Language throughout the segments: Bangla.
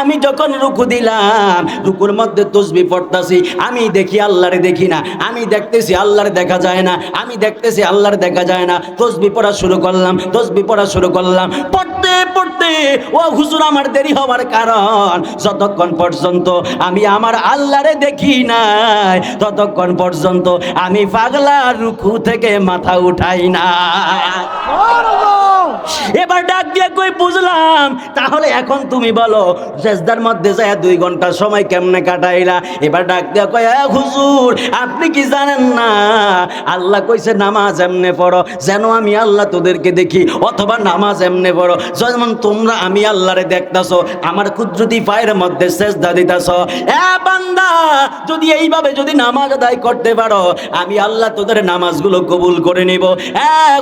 আমি যখন রুকু দিলাম, রুকুর মধ্যে তাসবিহ পড়তাছি, আমি দেখি আল্লাহরে দেখি না, আমি দেখতেছি আল্লাহরে দেখা যায় না, আমি দেখতেছি আল্লাহরে দেখা যায় না। তাসবিহ পড়া শুরু করলাম, তাসবিহ পড়া শুরু করলাম, পড়তে পড়তে ও হুজুর আমার দেরি হওয়ার কারণ যতক্ষণ পর্যন্ত আমি আমার আল্লাহরে দেখি নাই ততক্ষণ পর্যন্ত আমি পাগলা রুকু থেকে মাথা উঠাই না। এবার ডাক দিয়ে কই বুঝলাম, তাহলে এখন তুমি বলো সেজদার মধ্যে যায় 2 ঘন্টা সময় কেমনে কাটাইলা? এবার ডাক দিয়ে কয় হুজুর আপনি কি জানেন না আল্লাহ কইছে নামাজ এমনে পড়ো যেন আমি আল্লাহ তোদেরকে দেখি, অথবা নামাজ এমনে পড়ো যেমন তোমরা আমি আল্লাহরে দেখতাছো, আমার কুদরতি পায়ের মধ্যে সেজদা দিতাছো। এ বান্দা, যদি এইভাবে যদি নামাজ আদায় করতে পারো আমি আল্লাহ তোদের নামাজগুলো কবুল করে নিব।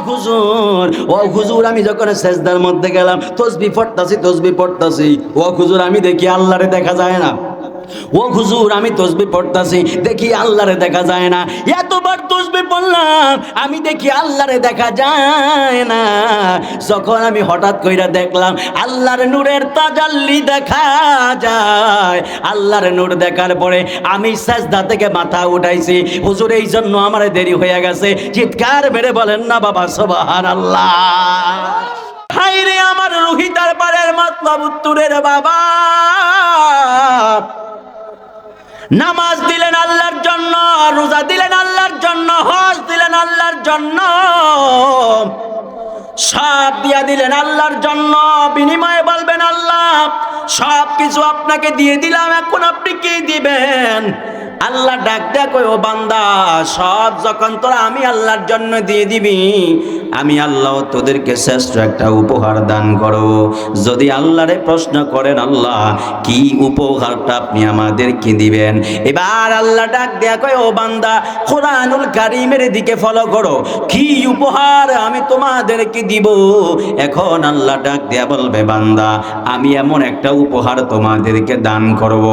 হুজুর, ও হুজুর আমি যখন সেজদার মধ্যে গেলাম তাসবিহ পড়তাছি, ও হুজুর আমি দেখি আল্লাহরে দেখা যায় না। ও হুজুর আমি তাসবিহ পড়তাছি, দেখি আল্লাহরে দেখা যায় না। এতবার তাসবিহ পড়লাম, আমি দেখি আল্লাহরে দেখা যায় না। যখন আমি হঠাৎ কইরা দেখলাম আল্লাহর নূরের তাজাল্লি দেখা যায়, আল্লাহর নূর দেখার পরে আমি সাজদা থেকে মাথা উঠাইছি। হুজুর এই জন্য আমার দেরি হয়ে গেছে। চিৎকার মেরে বলেন না বাবা সুবহানাল্লাহ। হায়রে আমার রুহিতার পারের মতলব উত্তরের বাবা, নামাজ দিলেন আল্লাহর জন্য, রোজা দিলেন আল্লাহর জন্য, হজ দিলেন আল্লাহর জন্য, সব দিয়া দিলেন আল্লাহর জন্য। বিনিময়ে বলবেন আল্লাহ সব কিছু আপনাকে দিয়ে দিলাম, এখন আপনি কি দিবেন? আল্লাহ ডাক দেয়া কই ও বান্দা, সব যখন তোরা আমি আল্লাহর জন্য দিয়ে দিবি, আমি আল্লাহ তোদেরকে শ্রেষ্ঠ একটা উপহার দান করো। যদি আল্লাহরে প্রশ্ন করেন আল্লাহ কি উপহারটা আপনি আমাদেরকে দিবেন, এবার আল্লাহ ডাক দেয়া কই ও বান্দা কোরআনুল কারীমের দিকে ফলো করো, কি উপহার আমি তোমাদেরকে দিব। এখন আল্লাহ ডাক দেয়া বলবে বান্দা আমি এমন একটা উপহার তোমাদেরকে দান করব।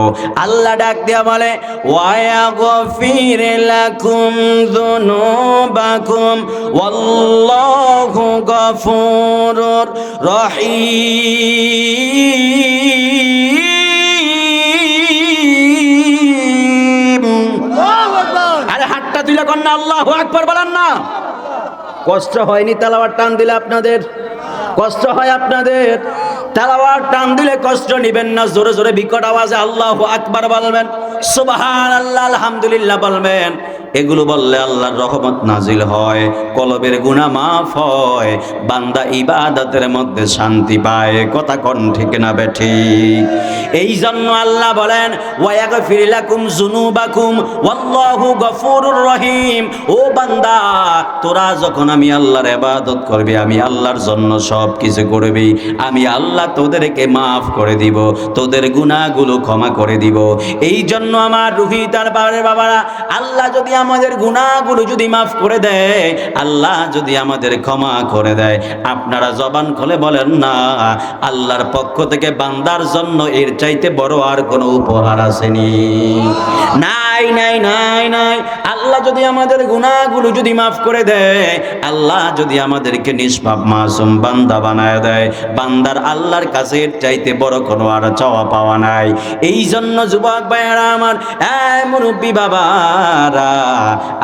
আল্লাহ ডাক দেয়া বলে ওয়ায়াগফির লাকুম যুনুবাকুম ওয়াল্লাহু গফুরুর রহিম। আরে হাতটা তুলে কর না আল্লাহু আকবার বলেন না। কষ্ট হয়নি তেলাওয়াত টান দিলে? আপনাদের কষ্ট হয়? আপনাদের তেলাওয়াত টান দিলে কষ্ট নিবেন না, জোরে জোরে বিকট আওয়াজে আল্লাহু আকবার বলবেন, সুবহানাল্লাহ, আলহামদুলিল্লাহ বলবেন। এগুলো বললে আল্লাহর রহমত নাজিল হয়, কলবের গুনাহ মাফ হয়, বান্দা ইবাদতের মধ্যে শান্তি পায়। কথা কোন ঠিক না বেঠিক? এই জন্য আল্লাহ বলেন ওয়ায়াগফির লাকুম যুনুবাকুম ওয়াল্লাহু গফুরুর রহিম। ও বান্দা তোরা যখন আমি আল্লাহর ইবাদত করবি, আমি আল্লাহর জন্য সব কিছু করবি, আমি আল্লাহ তোদেরকে মাফ করে দিব, তোদের গুনাহগুলো ক্ষমা করে দিব। এই জন্য আমার রুহি দরবারের বাবারা, আল্লাহ যদি আমাদের গুনাহগুলো যদি মাফ করে দেয়, আল্লাহ যদি আমাদের ক্ষমা করে দেয়, আপনারা জবান খুলে বলেন না আল্লাহর পক্ষ থেকে বান্দার জন্য এর চাইতে বড় আর কোনো উপহার আসেনি? নাই নাই নাই নাই। আল্লাহ যদি আমাদের গুনাহগুলো যদি মাফ করে দেয়, আল্লাহ যদি আমাদেরকে নিষ্পাপ মাসুম বান্দা বানায় দেয়, বান্দার আল্লাহর কাছে এর চাইতে বড় কোনো আর চাওয়া পাওয়া নাই। এই জন্য যুবক ভাইয়েরা আমার, মুরব্বী বাবারা,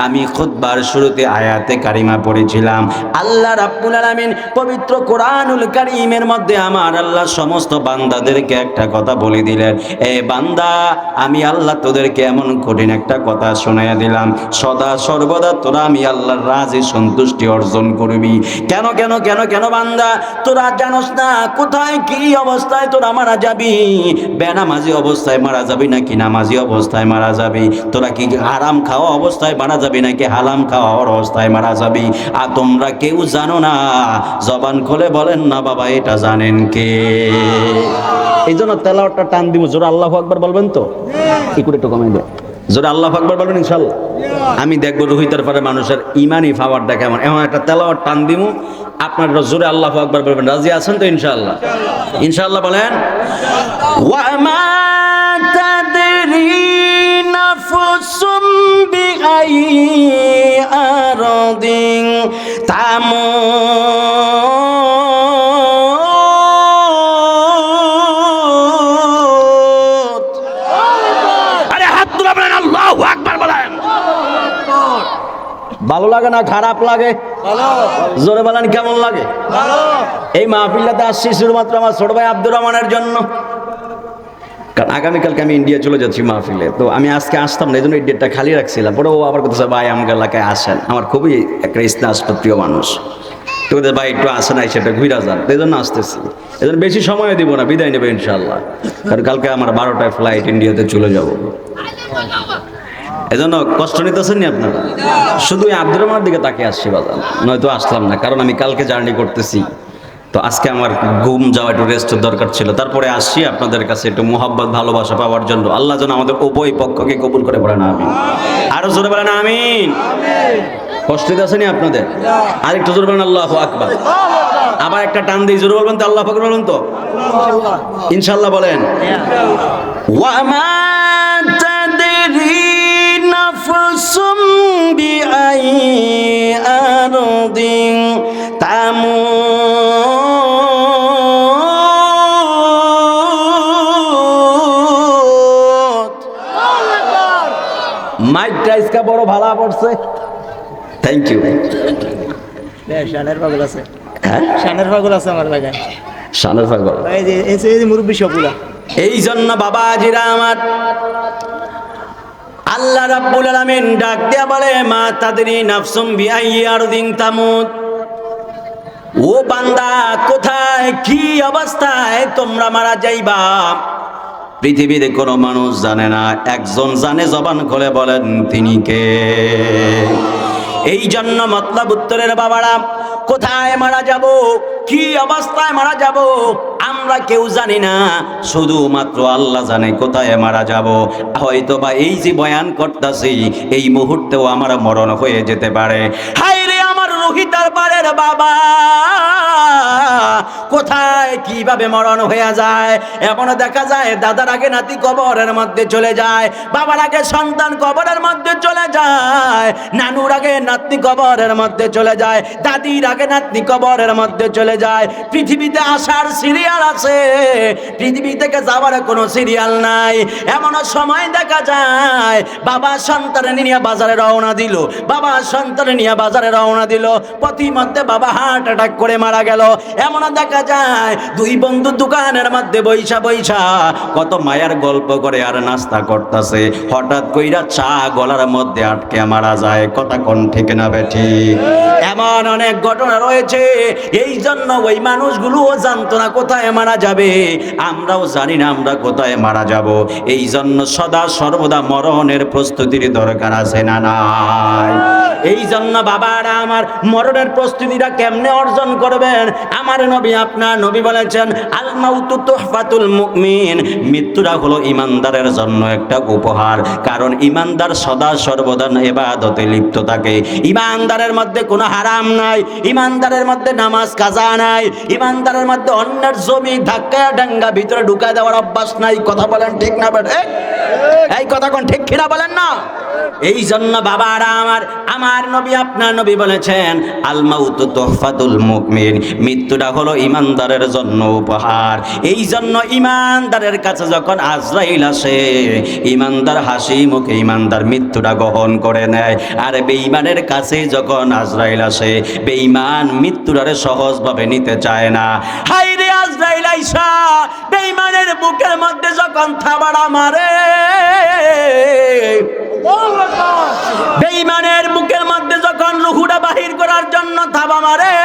আমি খুতবার শুরুতে আয়াতে কারিমা পড়েছিলাম। আল্লাহ রাব্বুল আলামিন পবিত্র কোরআনুল কারীমের মধ্যে আমার আল্লাহ সমস্ত বান্দাদেরকে একটা কথা বলে দিলেন, এ বান্দা আমি আল্লাহ তোদেরকে এমন কঠিন একটা কথা শোনাইয়া দিলাম, সদা সর্বদা তোরা আমি আল্লাহর রাজি সন্তুষ্টি অর্জন করবি। কেন কেন কেন কেন বান্দা, তোরা জানোস না কোথায় কি অবস্থায় তোরা মারা যাবি? বেনামাজি অবস্থায় মারা যাবি নাকি নামাজি অবস্থায় মারা যাবি? তোরা কি হারাম খাওয়া অবস্থায় মারা যাবি নাকি হালাম খাওয়া অবস্থায় মারা যাবি? আর তোমরা কেউ জানো না? জবান খুলে বলেন না বাবা, এটা জানেন কে? এই জন্য তেলাওয়াতটা টান দিব। জোরে আল্লাহু আকবার বলবেন তো? একটু কমাই দেয়। জোরে আল্লাহু আকবার বলবেন ইনশাআল্লাহ। আমি দেখবো রুহিতার পরে মানুষের ইমানি পাওয়ারটা কেমন। এমন একটা তেলাওয়াত টান দিব, আপনারা জোরে আল্লাহু আকবার বলবেন। রাজি আছেন তো ইনশাআল্লাহ? ইনশাআল্লাহ বলেন। ওয়া মা তাদরি নাফসুম বিআইয়ি আরদিন তামুত। ভালো লাগে না খারাপ লাগে? জোরে বলেন কেমন লাগে? এই মাহফিলটাতে আসছি শুধুমাত্র আমার ছোট ভাই আব্দুর রহমানের জন্য, কারণ আগামীকালকে আমি ইন্ডিয়া চলে যাচ্ছি মাহফিলে। তো আমি আজকে আসতাম না, এই জন্য এই ডেটটা খালি রাখছিলাম। পরে ও আবার কথা, ভাই আমার এলাকায় আসেন, আমার খুবই একটা স্নেহাস্পদ প্রিয় মানুষ, তো ওদের ভাই একটু আসে নাই, সেটা ঘুরা যান, এই জন্য আসতেছি। এই জন্য বেশি সময় দিব না, বিদায় নেবে ইনশাল্লাহ, কারণ কালকে আমার 12টায় ফ্লাইট, ইন্ডিয়াতে চলে যাব। এই জন্য কষ্ট নিতেছেন নি আপনারা? শুধু আব্দুর রহমানের দিকে তাকিয়ে আসছি বাজান, নয়তো আসলাম না, কারণ আমি কালকে জার্নি করতেছি। তো আজকে আমার ঘুম যাওয়া, একটু রেস্টের দরকার ছিল, তারপরে আসছি আপনাদের কাছে একটু মোহাব্বত ভালোবাসা পাওয়ার জন্য। আল্লাহ যেন আমাদের উভয় পক্ষকে কবুল করে বলেন আমিন। আরো জোরে বলেন আমিন। কষ্ট দিতেছেনি আপনাদের? আরেকটু জোরে বলেন আল্লাহু আকবার। আবার একটা টান দিয়ে জোরে বলবেন তো, আল্লাহু আকবার বলুন তো ইনশাআল্লাহ বলেন। ওয়া মা তাদরি নাফসুম বিআইয়ি আরদিন তামুত। মাইকটা ইসকা বড় ভালো পড়ছে, থ্যাংক ইউ। শানের পাগল আছে, হ্যাঁ শানের পাগল আছে আমার লাগায়, শানের পাগল। এই যে মুরব্বী সবগুলা। এই জন্য বাবা আজিরা আমার, আল্লাহ রাব্বুল আলামিন ডাক দিয়া বলে, মা তাদরি নাফসুম বিআইয়ি আরদিন তামুত। ও বান্দা, কোথায় কি অবস্থায় তোমরা মারা যাইবা পৃথিবীতে কোনো মানুষ জানে না, একজন জানে, জবান খুলে বলেন তিনি কে? এই জন্য মতলব উত্তরের বাবারা, কোথায় মারা যাব, কি অবস্থায় মারা যাব আমরা কেউ জানি না, শুধুমাত্র আল্লাহ জানে কোথায় মারা যাব। হয়তো বা এই যে বয়ান করতেছি এই মুহূর্তেও আমার মরণ হয়ে যেতে পারে। হায় রে আমার রোহিতার পারের বাবা, কোথায় কিভাবে মরণ হয়ে যায়। এমন দেখা যায় দাদার আগে নাতি কবরের মধ্যে চলে যায়, বাবার আগে সন্তান কবরের মধ্যে চলে যায়, নানুর আগে নাতনি কবরের মধ্যে চলে যায়, দাদির আগে নাতনি কবরের মধ্যে চলে যায়। পৃথিবীতে আসার সিরিয়াল আছে, পৃথিবী থেকে যাওয়ার কোনো সিরিয়াল নাই। এমন সময় দেখা যায় বাবা সন্তান নিয়ে বাজারে রওনা দিল, বাবা সন্তান নিয়ে বাজারে রওনা দিল, পথিমধ্যে বাবা হার্ট অ্যাটাক করে মারা গেল। এমন দেখা যায় দুই বন্ধু দোকানের মধ্যে বইসা বইসা কত মায়ার গল্প করে আর নাস্তা করতেছে, হঠাৎ কইরা চা গলার মধ্যে আটকে মারা যায়। কথা কোন ঠিক না বেঠি? এমন অনেক ঘটনা রয়েছে। এই জন্য ওই মানুষগুলোও জানতো না কোথায় মারা যাবে, আমরাও জানি না আমরা কোথায় মারা যাব। এই জন্য সদা সর্বদা মরণের প্রস্তুতির দরকার আছে না নাই? এই জন্য বাবারা আমার, মরণের প্রস্তুতিটা কেমনে অর্জন করবেন? আমার নবী, আপনার নবী বলেছেন, আল মাউতু তুহফাতুল মুমিন, মৃত্যুটা হলো ইমানদারের জন্য একটা উপহার। কারণ ইমানদার সদা সর্বদা ইবাদতে লিপ্ত থাকে, ইমানদারের মধ্যে কোনো হারাম নাই, ইমানদারের মধ্যে নামাজ কাজা নাই, ইমানদারের মধ্যে অন্যের জমি ধাক্কা ডাঙ্গা ভিতরে ঢুকায় দেওয়ার অভ্যাস নাই। কথা বলেন ঠিক না বেঠে? এই কথা কোন ঠিক কিনা বলেন না? এই জন্য বাবারা আমার, আমার নবী, আপনার নবী বলেছেন, আল মাউতু তুহফাতুল মুমিন, মৃত্যুটা হলো ইমানদারের জন্য উপহার। এই জন্য ইমানদারের কাছে যখন আজরাইল আসে, ইমানদার হাসি মুখে ইমানদার মৃত্যুটা গ্রহণ করে নেয়। আর বেঈমানের কাছে যখন আজরাইল আসে, বেঈমান মৃত্যুটারে সহজভাবে নিতে চায় না। হায় রে, আজরাইল আইসা বেঈমানের বুকের মধ্যে যখন থাবাড়া মারে, বেঈমানের বুকের মধ্যে যখন রুহুটা বাহির করার জন্য থাবা মারে,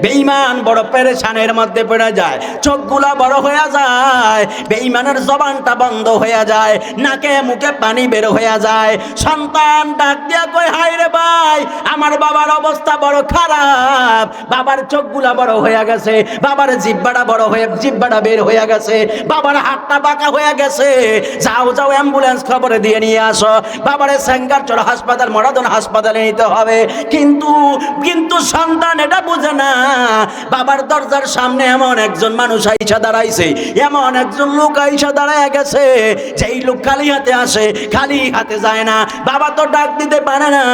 বেঈমান বড় পেরেশানের মধ্যে পড়ে যায়, চোখগুলা বড় হয়ে যায়, বেঈমানের জবানটা বন্ধ হয়ে যায়, নাকে মুখে পানি বের হয়ে যায়। সন্তান ডাক দিয়া কয়, হায় রে ভাই, আমার বাবার অবস্থা বড় খারাপ, বাবার চোখগুলা বড় হয়ে গেছে, বাবার জিহ্বাটা বড় হয়ে, জিহ্বাটা বের হয়ে গেছে, বাবার হাতটা বাঁকা হয়ে গেছে, যাও যাও অ্যাম্বুলেন্স খবরে দিয়ে নিয়ে আসো, বাবারে সেঙ্গারচর হাসপাতাল, মরাদন হাসপাতালে নিতে হবে। হবে, কিন্তু কিন্তু সন্তান এটা বুঝে না। বাবার দরজার সামনে এমন একজন মানুষ আইসা দাঁড়াইছে, এমন একজন লোক আইসা দাঁড়ায় গেছে, যেই লোক খালি হাতে আসে খালি হাতে যায় না। বাবা তো ডাক দিতে পারে না,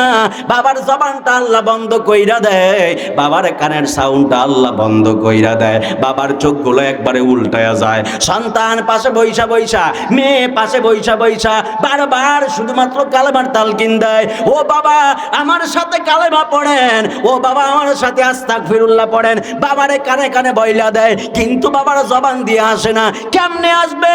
বাবার জবানটা আল্লাহ বন্ধ কইরা দেয়, বাবার কানের সাউন্ডটা আল্লাহ বন্ধ কইরা দেয়, বাবার চোখগুলো একবারে উল্টায়া যায়। সন্তান পাশে বইসা বইসা, মেয়ে পাশে বইসা বইসা বারবার শুধুমাত্র কালেমার তালকিন দেয়, ও বাবা আমার সাথে কালেমা পড়েন, ও বাবা আমার সাথে আস্তাগফিরুল্লাহ পড়েন। বাবারে কানে কানে বইলা দেয়, কিন্তু বাবার জবান দিয়ে আসে না। কেমনে আসবে,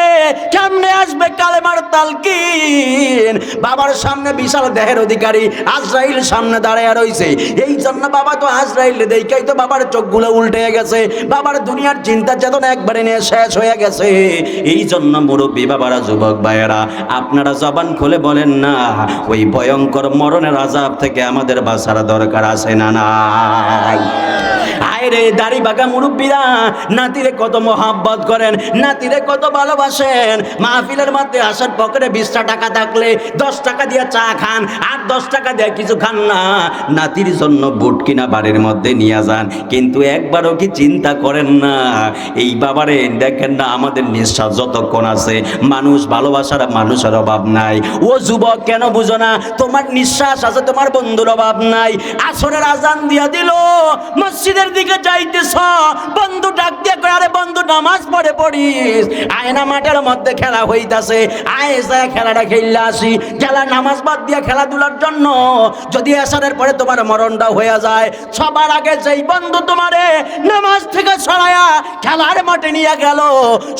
কেমনে আসবে কালেমার তালকিন? বাবার সামনে বিশাল দেহের অধিকারী আজরাইল সামনে দাঁড়ায় রইছে। এই জন্য বাবা তো আজরাইল দেখাই তো বাবার চোখগুলো উল্টে গেছে, বাবার দুনিয়ার চিন্তা চেতনা একবারে নিয়ে শেষ হয়ে গেছে। এই জন্য মুরব্বী বাবারা, যুবক ভাইয়েরা, আপনারা জবান খুলে বলেন না, ওই ভয়ঙ্কর মরণের আযাব থেকে আমাদের বাঁচার দরকার আছে না নাই? আয়রে দাড়ি বাঁকা মুরব্বীরা, নাতিরে কত মহাব্বত করেন, নাতিরে কত ভালোবাসেন। মাহফিলের মধ্যে আসার পকেটে 20টা টাকা থাকলে 10 টাকা দিয়ে চা খান, আর 10 টাকা দিয়ে কিছু খান না। নাতির জন্য বুট কিনা বাড়ির মধ্যে নিয়ে যান, কিন্তু একবারও কি চিন্তা করেন না, এই বাবারে দেখেন না আমাদের নিঃশ্বাস যতক্ষণ আছে, মানুষ ভালোবাসার মানুষের অভাব নাই। ও যুবক কেন বুঝো না, তোমার নিঃশ্বাস আছে, তোমার বন্ধুর অভাব নাই। আসরের আজান দিয়া দিল, মসজিদের দিকে যাইতেছ, বন্ধু ডাক দিয়ে কয়, আরে বন্ধু নামাজ পড়ে পড়িস, আয়না মাঠের মধ্যে খেলা হইতাছে, আয় যায় খেলাটা খেললে আসি। খেলা নামাজ বাদ দিয়ে খেলাধুলার জন্য যদি আসরের পরে তোমার মরণটা হয়ে যায়, সবার আগে যেই বন্ধু তোমারে নামাজ থেকে ছড়ায়া খেলার মাঠে নিয়ে গেল,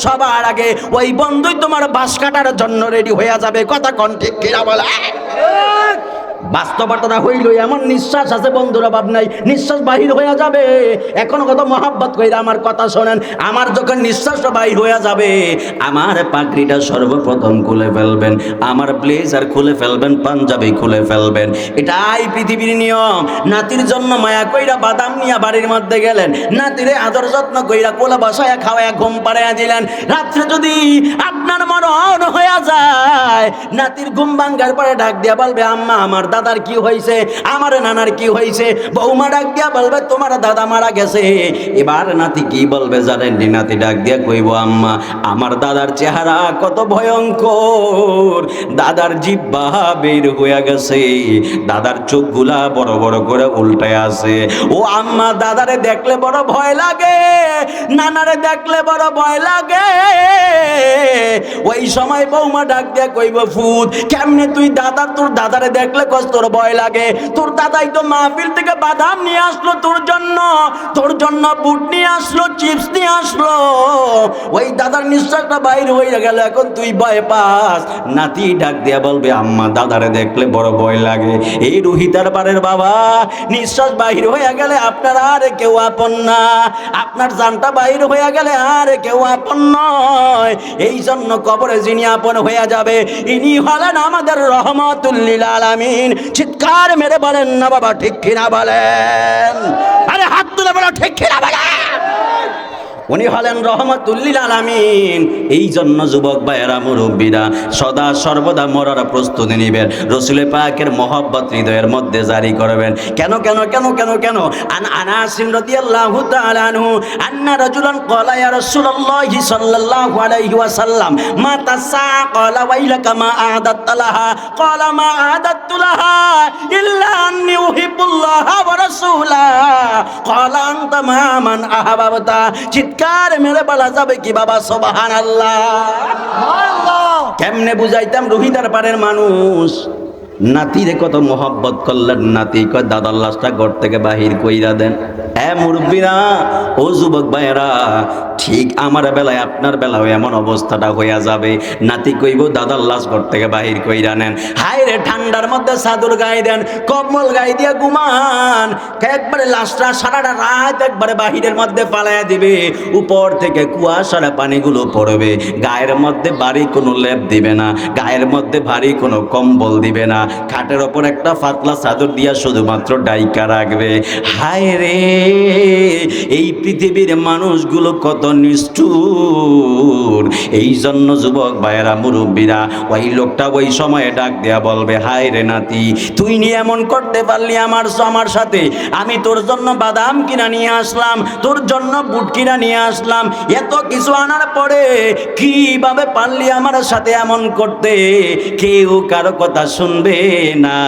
সবার আগে ওই বন্ধুই তোমার বাস কাটার জন্য রেডি হয়ে যাবে। কথা কোন ঠিক কিনা বলে? বাস্তবতা হইল এমন, নিঃশ্বাস আছে, বন্ধুর অভাব নাই, নিঃশ্বাস বাহির হয়ে যাবে। এখনো কত মহাব্বত কইরা আমার কথা শোনেন, আমার যখন নিঃশ্বাসটা বাহির হয়ে যাবে, আমার পাগড়িটা সর্বপ্রথম খুলে ফেলবেন, আমার ব্লেজার খুলে ফেলবেন, পাঞ্জাবি খুলে ফেলবেন। এটাই পৃথিবীর নিয়ম। নাতির জন্য মায়া কইরা বাদাম নিয়ে বাড়ির মধ্যে গেলেন, নাতিরে আদর যত্ন কইরা কোলে বসায়া খাওয়ায়া ঘুম পাড়াইয়া দিলেন। রাত্রে যদি আপনার মরণ হয়ে যায়, নাতির ঘুম ভাঙ্গার পরে ডাক দিয়া বলবে, আম্মা আমার দাদার কি হয়েছে, আমার নানার কি হয়েছে। বৌমা ডাক দিয়া বলবে, তোমার দাদা মারা গেছে। এবার নাতি কি বলবে জানেন? নাতি ডাক দিয়া কইব, আম্মা আমার দাদার চেহারা কত ভয়ঙ্কর, দাদার জিহ্বা বের হয়ে গেছে, দাদার চোখগুলা বড় বড় করে উল্টায় আছে। ও আম্মা দাদারে দেখলে বড় ভয় লাগে, নানারে দেখলে বড় ভয় লাগে। ওই সময় বৌমা ডাক দিয়া কইব, ফুত কেমনে তুই দাদা, তোর দাদারে দেখলে তোর ভয় লাগে? তোর দাদাই তো মাহফিল থেকে বাদাম নিয়ে আসলো তোর জন্য বুট নিয়ে আসলো, চিপস নিয়ে আসলো, ওই দাদার নিঃশ্বাসটা বাইরে হয়ে গেল, এখন তুই ভয় পাস। নাতি ডাক দিয়া বলবে, আম্মা দাদারে দেখলে বড় ভয় লাগে। এই রুহিতার পারের বাবা, নিঃশ্বাস বাহির হয়ে গেলে আপনার আর কেউ আপন না, আপনার জানটা বাহির হয়ে গেলে আর কেউ আপন নয়। এই জন্য কবরে যিনি আপন হয়ে যাবে, ইনি হলেন আমাদের রহমাতুল লিল আলামিন। চিৎকার মেরে বলেন না বাবা, ঠিক কিনা বলেন? আরে হাত তুলে বলো, ঠিক কিনা বলেন? উনি হলেন রহমাতুল লিল আলামিন। এই জন্য যুবক ভাইয়েরা, মুরব্বীরা সদা সর্বদা মরার প্রস্তুতি নেবেন, রাসূল পাকের মহব্বত হৃদয়ের মধ্যে জারি করবেন। কেন কেন কেন কেন কেন? আনাস রাদিয়াল্লাহু তাআলা আনহু আন্না রাজুলান ক্বালা ইয়া রাসূলুল্লাহি সাল্লাল্লাহু আলাইহি ওয়াসাল্লাম মা তাসা ক্বালা ওয়াইলাকা মা আ'দাত লাহা ক্বালা মা আ'দাতু লাহা ইল্লা আন্নী উহিব্বুল্লাহা ওয়া রাসূলা ক্বালা আনতা মা মান আহাবাবতা। চিৎকার মেরে বলা যাবে কি বাবা সুবহানাল্লাহ? কেমনে বুঝাইতাম রুহিতার পারের মানুষ, নাতিরে কত মহব্বত করলেন। নাতি কয়, দাদার লাশটা ঘর থেকে বাহির কইরা দেন। মুরব্বীরা, ও যুবক ভাইয়েরা, ঠিক আমার বেলায় আপনার বেলায় এমন অবস্থাটা হইয়া যাবে। নাতি কইব, দাদার লাশ ঘর থেকে বাহির কইরা নেন। হায় রে, ঠান্ডার মধ্যে চাদর গায়ে দেন, কম্বল গায়ে দিয়ে ঘুমান, একবারে লাশটা সারাটা রাত একবারে বাহিরের মধ্যে পালাইয়া দিবে। উপর থেকে কুয়াশার পানিগুলো পড়বে, গায়ের মধ্যে ভারী কোনো লেপ দিবে না, গায়ের মধ্যে ভারী কোনো কম্বল দিবে না। খাটের ওপর একটা পাতলা চাদর দিয়া শুধুমাত্র ডাইকা রাখবে। হায় রে, এই পৃথিবীর মানুষগুলো কত নিষ্ঠুর। এই জন্য যুবক ভাইয়েরা, মুরব্বীরা, ওই লোকটা ওই সময়ে ডাক দেয়া বলবে, হায় রে নাতি, তুই নিয়ে এমন করতে পারলি আমার সাথে? আমি তোর জন্য বাদাম কিনা নিয়ে আসলাম, তোর জন্য বুট কিনা নিয়ে আসলাম, এত কিছু আনার পরে কিভাবে পারলি আমার সাথে এমন করতে? কেউ কারো কথা শুনবে না।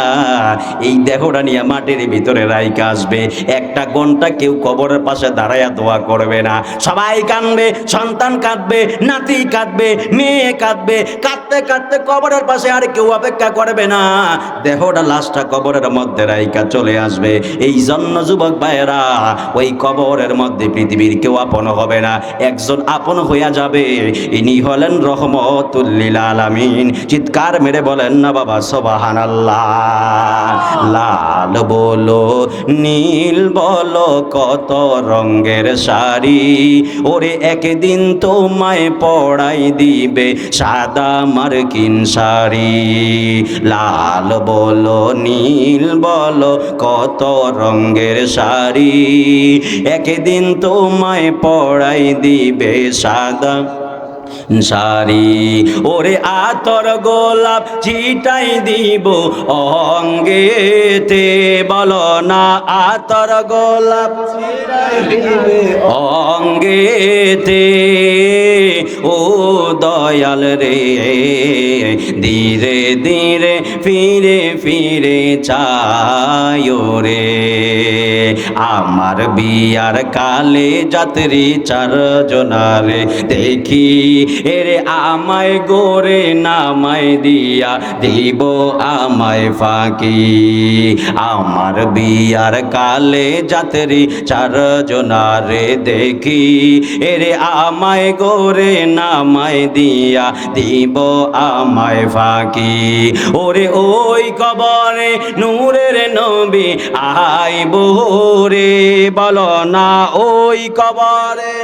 এই দেহটা নিয়ে মাটির ভিতরে রাইকা আসবে, একটা ঘন্টা কেউ কবরের পাশে দাঁড়াইয়া দোয়া করবে না। সবাই কাঁদবে, সন্তান কাঁদবে, নাতি কাঁদবে, মেয়ে কাঁদবে, কাঁদতে কাঁদতে কবরের পাশে আর কেউ অপেক্ষা করবে না। দেহটা লাশটা কবরের মধ্যে রাইকা চলে আসবে। এই জন্য যুবক ভাইয়েরা, ওই কবরের মধ্যে পৃথিবীর কেউ আপন হবে না, একজন আপন হইয়া যাবে। ইনি হলেন রহমতুল লিল আলামিন। চিৎকার মেরে বলেন না বাবা সুবহানাল্লাহ। লাল বলো নীল বলো কত রঙের শাড়ি, ওরে একদিন তোমায় পড়াই দিবে সাদা মার্কিন শাড়ি। লাল বলো নীল বলো কত রঙের শাড়ি, একদিন তোমায় পড়াই দিবে সাদা শাড়ি। ওরে আতর গোলাপ ছিটাই দিব অঙ্গেতে, বলো না আতর গোলাপ ছিটাই দিবে অঙ্গেতে। ও দয়াল রে, ধীরে ধীরে ফিরে ফিরে চায়ো রে। আমার বিয়ার কালে যাত্রী চারজনারে দেখি, এরে আমায় গোরে নামায় দিয়া দিব আমায় ফাঁকি। আমার বিয়ার কালে যাত্রী চারজনারে দেখি, এরে আমায় গোরে নামায় দিয়া দিব আমায় ফাঁকি। ওরে ওই কবরে নূরের নবী আইব রে, বলো না ওই কবরে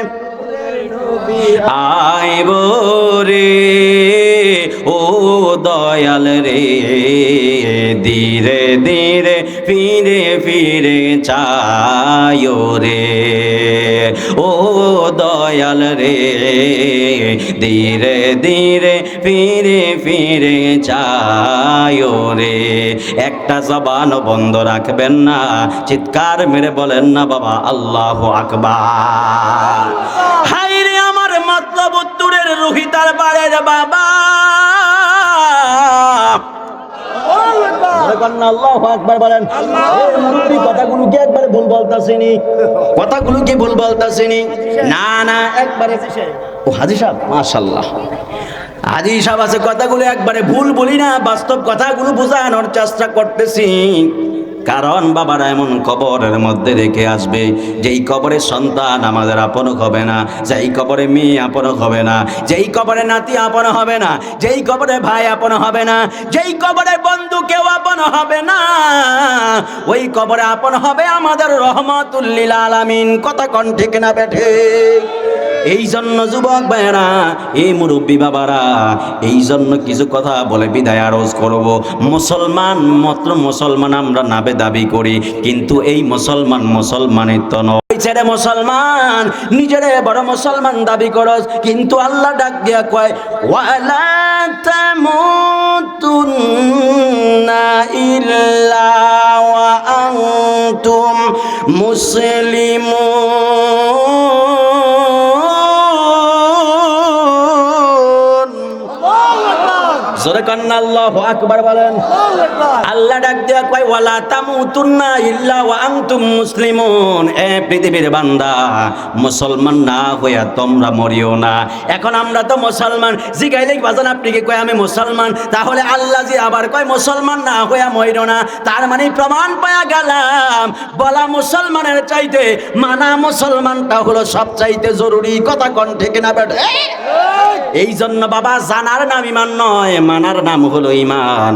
আইব রে। ও দয়াল রে, ধীরে ধীরে ফিরে ফিরে চায়ো রে। ও দয়াল রে, ধীরে ধীরে ফিরে ফিরে চায়ো রে। একটা জবান বন্ধ রাখবেন না, চিৎকার মেরে বলেন না বাবা আল্লাহু আকবার। হায় রে আমার মতলব উত্তরের রুহিতার বাড়ির বাবা, আল্লাহু আকবার বলেন। কথাগুলো কি একবারে ভুল বলতাছিনি? কথাগুলো কি ভুল বলতাছিনি? না না, একবারে। ও হাজী সাহেব, মাশাআল্লাহ, হাজী সাহেব আছে, কথাগুলো একবারে ভুল বলি না, বাস্তব কথাগুলো বোঝানোর চেষ্টা করতেছি। কারণ বাবারা এমন কবরের মধ্যে রেখে আসবে, যেই কবরে সন্তান আমাদের আপন হবে না, যেই কবরে মেয়ে আপন হবে না, যেই কবরে নাতি আপন হবে না, যেই কবরে ভাই আপন হবে না, যেই কবরে বন্ধু কেউ আপন হবে না, ওই কবরে আপন হবে আমাদের রহমতুল লিল আলামিন। কথা কোন ঠিক না বেঠে? এই জন্য যুবক ভাইয়েরা, এই মুরব্বী বাবারা, এই জন্য কিছু কথা বলে বিদায় আরজ করব। মুসলমান মাত্র মুসলমান আমরা নাবে দাবি করি, কিন্তু এই মুসলমান মুসলমানের তো নয়। ছেড়ে মুসলমান নিজেরে বড় মুসলমান দাবি করস, কিন্তু আল্লাহ ডাক দিয়া কয় ওয়ালা তামুতুন্না ইল্লা ওয়া আনতুম মুসলিমুন। জোরে কান্না আল্লাহু আকবার বলেন। আল্লাহ ডাক দেয়া কয় ওয়ালা তামুতুন্না ইল্লা ওয়া আনতুম মুসলিমুন। এ পৃথিবীর বান্দা, মুসলমান না হইয়া তোমরা মরিও না। এখন আমরা তো মুসলমান, জিগাইলে বাজান আপনি কি কয় আমি মুসলমান, তাহলে আল্লাহ জি আবার কয় মুসলমান না হইয়া মরিও না। তার মানে প্রমাণ পায়া গেলাম, বলা মুসলমানের চাইতে মানা মুসলমানটা হলো সবচাইতে জরুরি। কথা কোন ঠিক না বেটা? এই জন্য বাবা, জানার নাম ইমান নয়, মানার নাম হলো ইমান।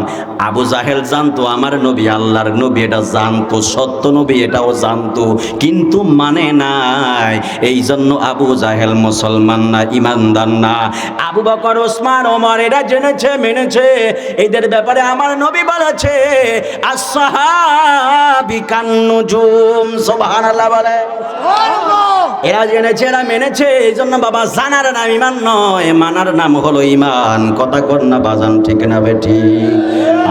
আবু জাহেল জানতো আমার নবী আল্লাহর নবী, এটা জানতো, সত্য নবী এটাও জানতো, কিন্তু মানে নাই। এই জন্য আবু জাহেল মুসলমান না, ইমানদার না। আবু বকর, ওসমান, ওমর এরা জেনেছে, মেনেছে। এদের ব্যাপারে আমার নবী বলেছে আসহাবি কান্নুজুম, সুবহানাল্লাহ বলে। এরা জেনেছে, এরা মেনেছে। এই জন্য বাবা, জানার নাম ইমান নয়, মানার নাম হলো ইমান। কথা কর না বাজান, ঠিক না বেঠি?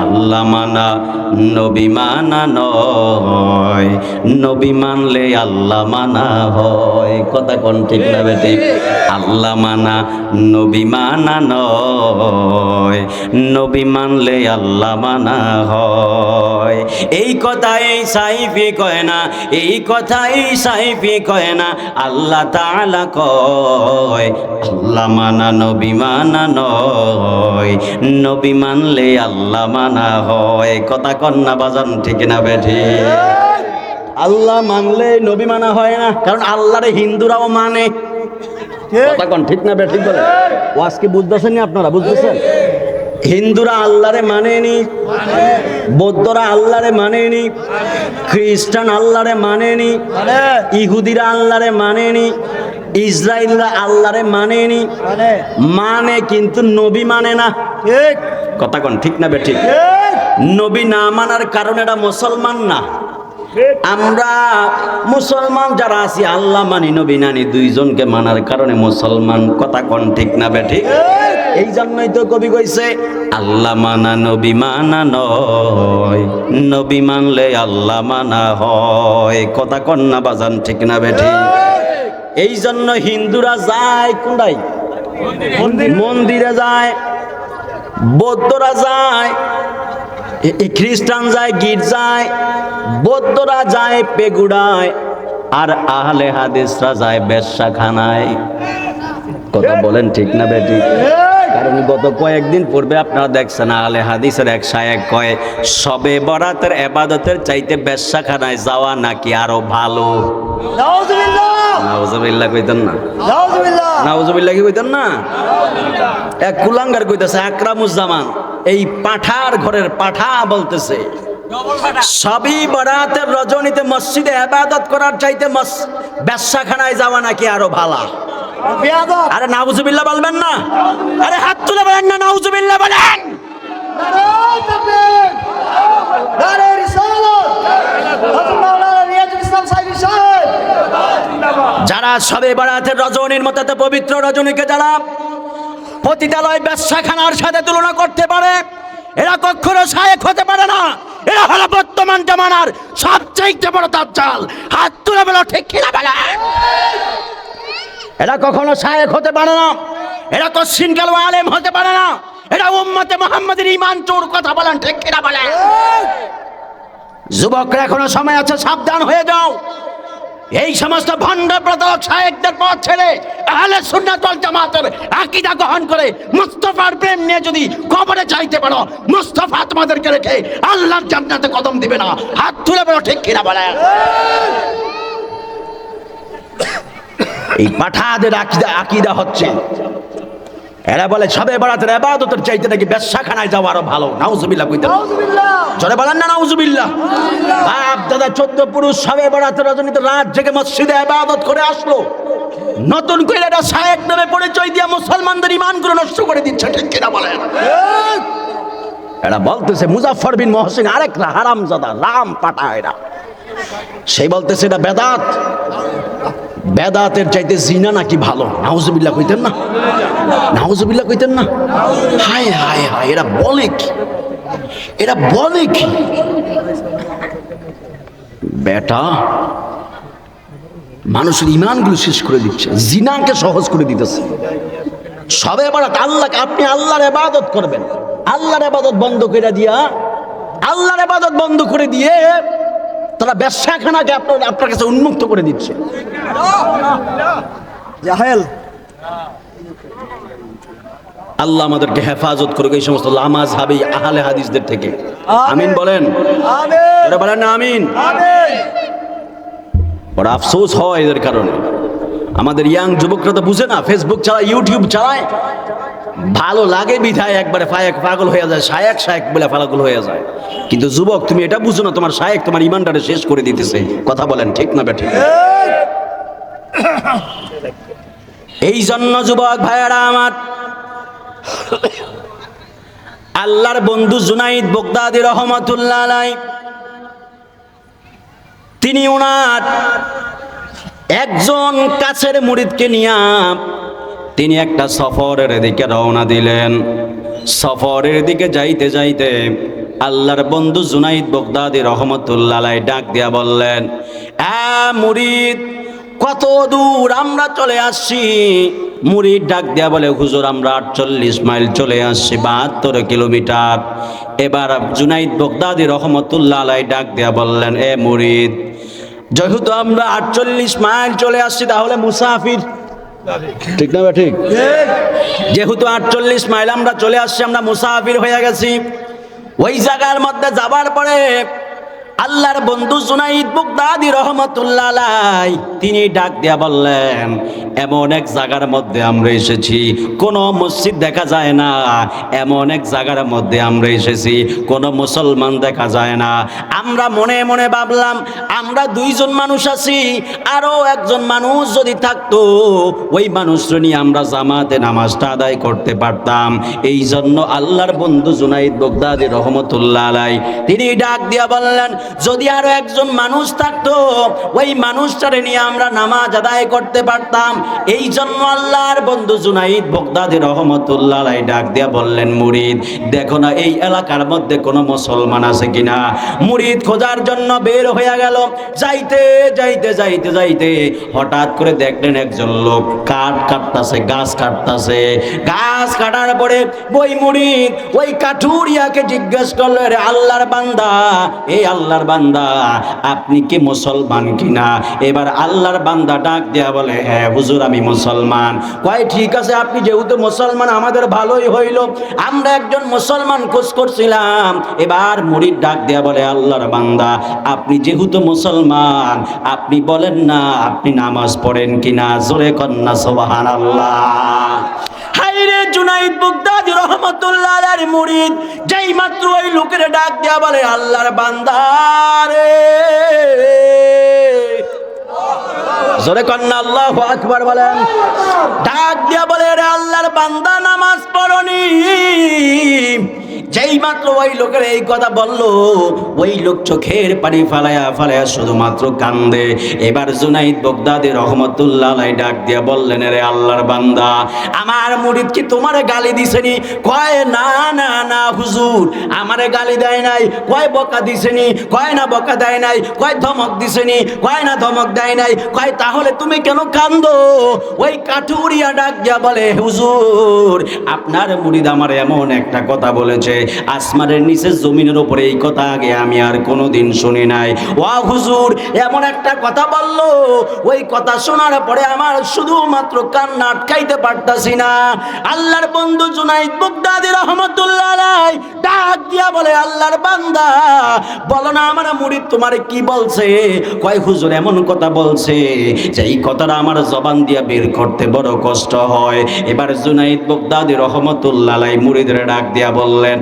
আল্লাহ মানা নবী মানা নয়, নবী মানলে আল্লাহ মানা হয়। কথা কোন, ঠিক না বেঠি? আল্লাহ মানা নবী মানা নয়, নবী মানলে আল্লাহ মানা হয়। এই কথা এই সাইফি কয় না, এই কথা এই সাইফি কয় না, আল্লাহ তাআলা কয় আল্লাহ মানা নবী মানা নয়, নবী মানলে আল্লাহ মানা হয়। কথা কন না বাজান, ঠিক না বেঠি? আল্লাহ মানলে নবী মানা হয় না, কারণ আল্লাহরে হিন্দুরাও মানে। কথা কন, ঠিক না বেঠি? বলে ও আজকে বুঝতেছেন না আপনারা? বুঝতেছেন? হিন্দুরা আল্লাহরে মানেনি, বৌদ্ধরা আল্লাহরে মানেনি, খ্রিস্টান আল্লাহরে মানেনি, ইহুদিরা আল্লাহরে মানেনি, ইসরায়েলরা আল্লাহরে মানেনি, মানে কিন্তু নবী মানে না। ঠিক কথা কোন, ঠিক না বেঠিক? নবী না মানার কারণে এরা মুসলমান না। আমরা মুসলমান যারা আছি আল্লাহ মানি নবী নানি, দুইজনকে মানার কারণে মুসলমান। কথা কোন, ঠিক না বেঠিক? এই জন্যই তো কবি কইছে আল্লাহ মানা নবী মানা নয়, নবী মানলে আল্লাহ মানা হয়। কথা কন না বাজান, ঠিক না বেঠি? এই জন্য হিন্দুরা যায় কোনটাই? মন্দিরে যায়, বৌদ্ধরা যায়, খ্রিস্টান যায় গির্জায়, বৌদ্ধরা যায় পেগুড়ায়, আর আহলে হাদিসরা যায় বেশ্যাখানায়। কথা বলেন, ঠিক না বেটি? কারণ গত কয়েকদিন পূর্বে আপনারা দেখছেন আহলে হাদিসের এক শায়েখ কয় শবে বরাতের ইবাদতের চাইতে বেশ্যাখানায় যাওয়া নাকি আরো ভালো। নাউজুবিল্লাহ কইতেন না? নাউজুবিল্লাহ কি কইতেন না? এক কুলাঙ্গার কইতেছে আকরামুজ্জামান, এই পাঠার ঘরের পাঠা বলতেছে শবে বরাতের রজনীতে মসজিদে ইবাদত করার চাইতে বেশ্যাখানায় যাওয়া নাকি আরো ভালো। আরে নাউজুবিল্লাহ বলবেন না? আরে হাত তুলে বলেন না নাউজুবিল্লাহ বলেন। যারা শবে বরাতের রজনীর মতো এত পবিত্র রজনীকে যারা পতিতালয় বেশ্যাখানার সাথে তুলনা করতে পারে, এরা কখনো শায়েখ হতে পারে না। এরা হলো বর্তমান জামানার সবচেয়ে বড় দাজ্জাল। হাত তুলে বলো, ঠিক কিনা বলে? এরা কখনো শায়েখ হতে পারে না, এরা কশিন কালো আলেম হতে পারে না, এরা উম্মতে মুহাম্মাদের ঈমান চোর। কথা বলেন, ঠিক কিনা বলে? যুবকরা এখনো সময় আছে, সাবধান হয়ে যাও। এই সমস্ত ভণ্ড প্রতারক শায়েখদের পথ ছেড়ে আহলে সুন্নাত ওয়াল জামাতের আকীদা গ্রহণ করে মুস্তাফার প্রেম নিয়ে যদি কবরে যাইতে পারো, মুস্তাফা তোমাদেরকে রেখে আল্লাহর জান্নাতে কদম দিবে না। হাত তুলে বলো, ঠিক কিনা বলে? এই পাঠাদের আকীদা হচ্ছে, এরা বলে শবে বরাতের ইবাদতের চাইতে নাকি বেশ্যাখানায় যাওয়া আরো ভালো। নাউজুবিল্লাহ কইতেন? জোরে বলেন না নাউজুবিল্লাহ। বাপ দাদা 14 পুরুষ শবে বরাতের রজনীতে রাত জেগে মসজিদে ইবাদত করে আসলো, নতুন করে এটা শায়েখ নামে পরিচয় দিয়া মুসলমানদের ঈমানগুলো নষ্ট করে দিচ্ছে। ঠিক কিনা বলেন? এরা বলতেছে মুজাফফর বিন মহসিন আরেক হারামজাদা, রাম পাঠা এরা। সেই বলতেছে এটা বেদাত, বেদাতের চাইতে জিনা নাকি ভালো। নাউজুবিল্লাহ কইতেন না? নাউজুবিল্লাহ কইতেন না? হায় হায় হায়, এরা বলে কি? এরা বলে কি? বেটা মানুষের ঈমানগুলো শেষ করে দিচ্ছে, জিনাকে সহজ করে দিতেছে। শবে বরাত আল্লাহকে, আপনি আল্লাহর ইবাদত করবেন, আল্লাহর ইবাদত বন্ধ করে দিয়া, আল্লাহর ইবাদত বন্ধ করে দিয়ে তারা বেশ্যাখানাকে আপনার কাছে উন্মুক্ত করে দিচ্ছে। জাহেল। আল্লাহ আমাদেরকে হেফাজত করুক এই সমস্ত লামাযহাবী আহলে হাদিসদের থেকে। আমিন বলেন। আমিন বলেন না? আমিন। বড় আফসোস হয় এদের কারণে। আমাদের ইয়াং যুবকরা তো বুঝে না, ফেসবুক চালায়, ইউটিউব চালায়, ভালো লাগে বিধায় একবারে পাগল হয়ে যায়, শায়েক শায়েক বলে পাগল হয়ে যায়। কিন্তু যুবক তুমি এটা বুঝো না, তোমার শায়েক তোমার ইমানটারে শেষ করে দিতেছে। কথা বলেন ঠিক না বেঠিক? এই জন্য যুবক ভাইয়েরা আমার, আল্লাহর বন্ধু জুনাইদ বাগদাদী রহমাতুল্লাহ আলাইহি, তিনি ওনার একজন কাছের মুরিদকে নিয়ে তিনি একটা সফরের দিকে রওনা দিলেন। সফরের দিকে যাইতে যাইতে আল্লাহর বন্ধু জুনাইদ বাগদাদী রহমাতুল্লাহ আলাইহি ডাক দিয়া বললেন, মুরিদ, কত দূর আমরা চলে আসছি। মুরিদ ডাক দিয়া বলে, হুজুর আমরা 48 মাইল চলে আসছি, 72 কিলোমিটার। এবার জুনাইদ বাগদাদী রহমাতুল্লাহ আলাইহি ডাক দিয়া বললেন, মুরিদ, যেহেতু আমরা 48 মাইল চলে আসছি তাহলে মুসাফির, ঠিক না ঠিক? যেহেতু 48 মাইল আমরা চলে আসছি, আমরা মুসাফির হয়ে গেছি। ওই জায়গার মধ্যে যাবার পরে আল্লাহর বন্ধু জুনাইদ বাগদাদী রহমাতুল্লাহ আলাইহি তিনি ডাক দিয়া বললেন, এমন এক জায়গার মধ্যে আমরা এসেছি কোনো মসজিদ দেখা যায় না, এমন এক জায়গার মধ্যে আমরা এসেছি কোনো মুসলমান দেখা যায় না। আমরা মনে মনে ভাবলাম আমরা 2 জন মানুষ আছি, আরো একজন মানুষ যদি থাকতো ওই মানুষটা নিয়ে আমরা জামাতে নামাজটা আদায় করতে পারতাম। এই জন্য আল্লাহর বন্ধু জুনাইদ বাগদাদী রহমাতুল্লাহ আলাইহি তিনি ডাক দিয়া বললেন, যদি আরো একজন মানুষ থাকতো ওই মানুষটারে নিয়ে আমরা নামাজ আদায় করতে পারতাম। এই জন্য আল্লাহর বন্ধু জুনাইদ বাগদাদী রহমাতুল্লাহ আলাইহি ডাক দিয়া বললেন, মুরিদ দেখো না এই এলাকার মধ্যে কোনো মুসলমান আছে কিনা। মুরিদ খোঁজার জন্য বের হয়ে গেল। যাইতে যাইতে যাইতে যাইতে হঠাৎ করে দেখলেন একজন লোক কাঠ কাটতাছে, গাছ কাটতাছে। গাছ কাটার পরে ওই মুরিদ ওই কাঠুরিয়াকে জিজ্ঞেস করলো, রে আল্লাহর বান্দা, এই আল্লাহর বান্দা আপনি কি মুসলমান কিনা? এবার আল্লাহর বান্দা ডাক দেয়া বলে, হ্যাঁ হুজুর আমি মুসলমান। কয় ঠিক আছে, আপনি যেহেতু মুসলমান আমাদের ভালোই হইল, আমরা একজন মুসলমান খোঁজ করছিলাম। এবার মুরিদ ডাক দেয়া বলে, আল্লাহর বান্দা আপনি যেহেতু মুসলমান আপনি বলেন না আপনি নামাজ পড়েন কিনা? জোরে কন্যা সুবহানাল্লাহ। হায়রে জুনাইদ বাগদাদী রহমাতুল্লাহ আলাইহি মুরিদ যেই মাত্র ওই লোকের ডাক দেয়া বলে, আল্লাহর বান্দা রে, জোরে কন্যা আল্লাহু আকবার বলেন। ডাক দিয়া বলে, রে আল্লাহর বান্দা নামাজ পড়নি। যেই মাত্র ওই লোকের এই কথা বললো ওই লোক চোখের পানি ফালায়া ফালায়া শুধুমাত্র কান্দে। এবার জুনাইদ বাগদাদী রহমাতুল্লাহ আলাইহি ডাক দিয়া বললেন, রে আল্লাহর বান্দা আমার মুরিদ কি তোমারে গালি দিছেনি? কয় না না না হুজুর আমারে গালি দেয় নাই। কয় বকা দিছেনি? কয় না বকা দেয় নাই। কয় ধমক দিছেনি? কয় না ধমক দেয় নাই। কয় তাহলে তুমি কেন কান্দো? ওই কাঠুরিয়া ডাক দিয়া বলে, হুজুর আপনার মুরিদ আমার এমন একটা কথা বলেছে, আসমানের নিচে জমিনের উপরে এই কথা আগে আমি আর কোনোদিন শুনি নাই। ওয়া হুজুর এমন একটা কথা বলল, ওই কথা শোনার পরে আমার শুধুমাত্র কান্না আটকাইতে পারতাছি না। আল্লাহর বন্ধু জুনাইদ বাগদাদী রহমাতুল্লাহ আলাইহি ডাক দিয়া বলে, আল্লাহর বান্দা বলো না আমার মুরিদ তোমারে কি বলছে? কয় হুজুর এমন কথা বলছে যে এই কথাটা আমার জবান দিয়া বের করতে বড় কষ্ট হয়। এবার জুনাইদ বাগদাদী রহমাতুল্লাহ আলাইহি মুরিদরে ডাক দিয়া বললেন,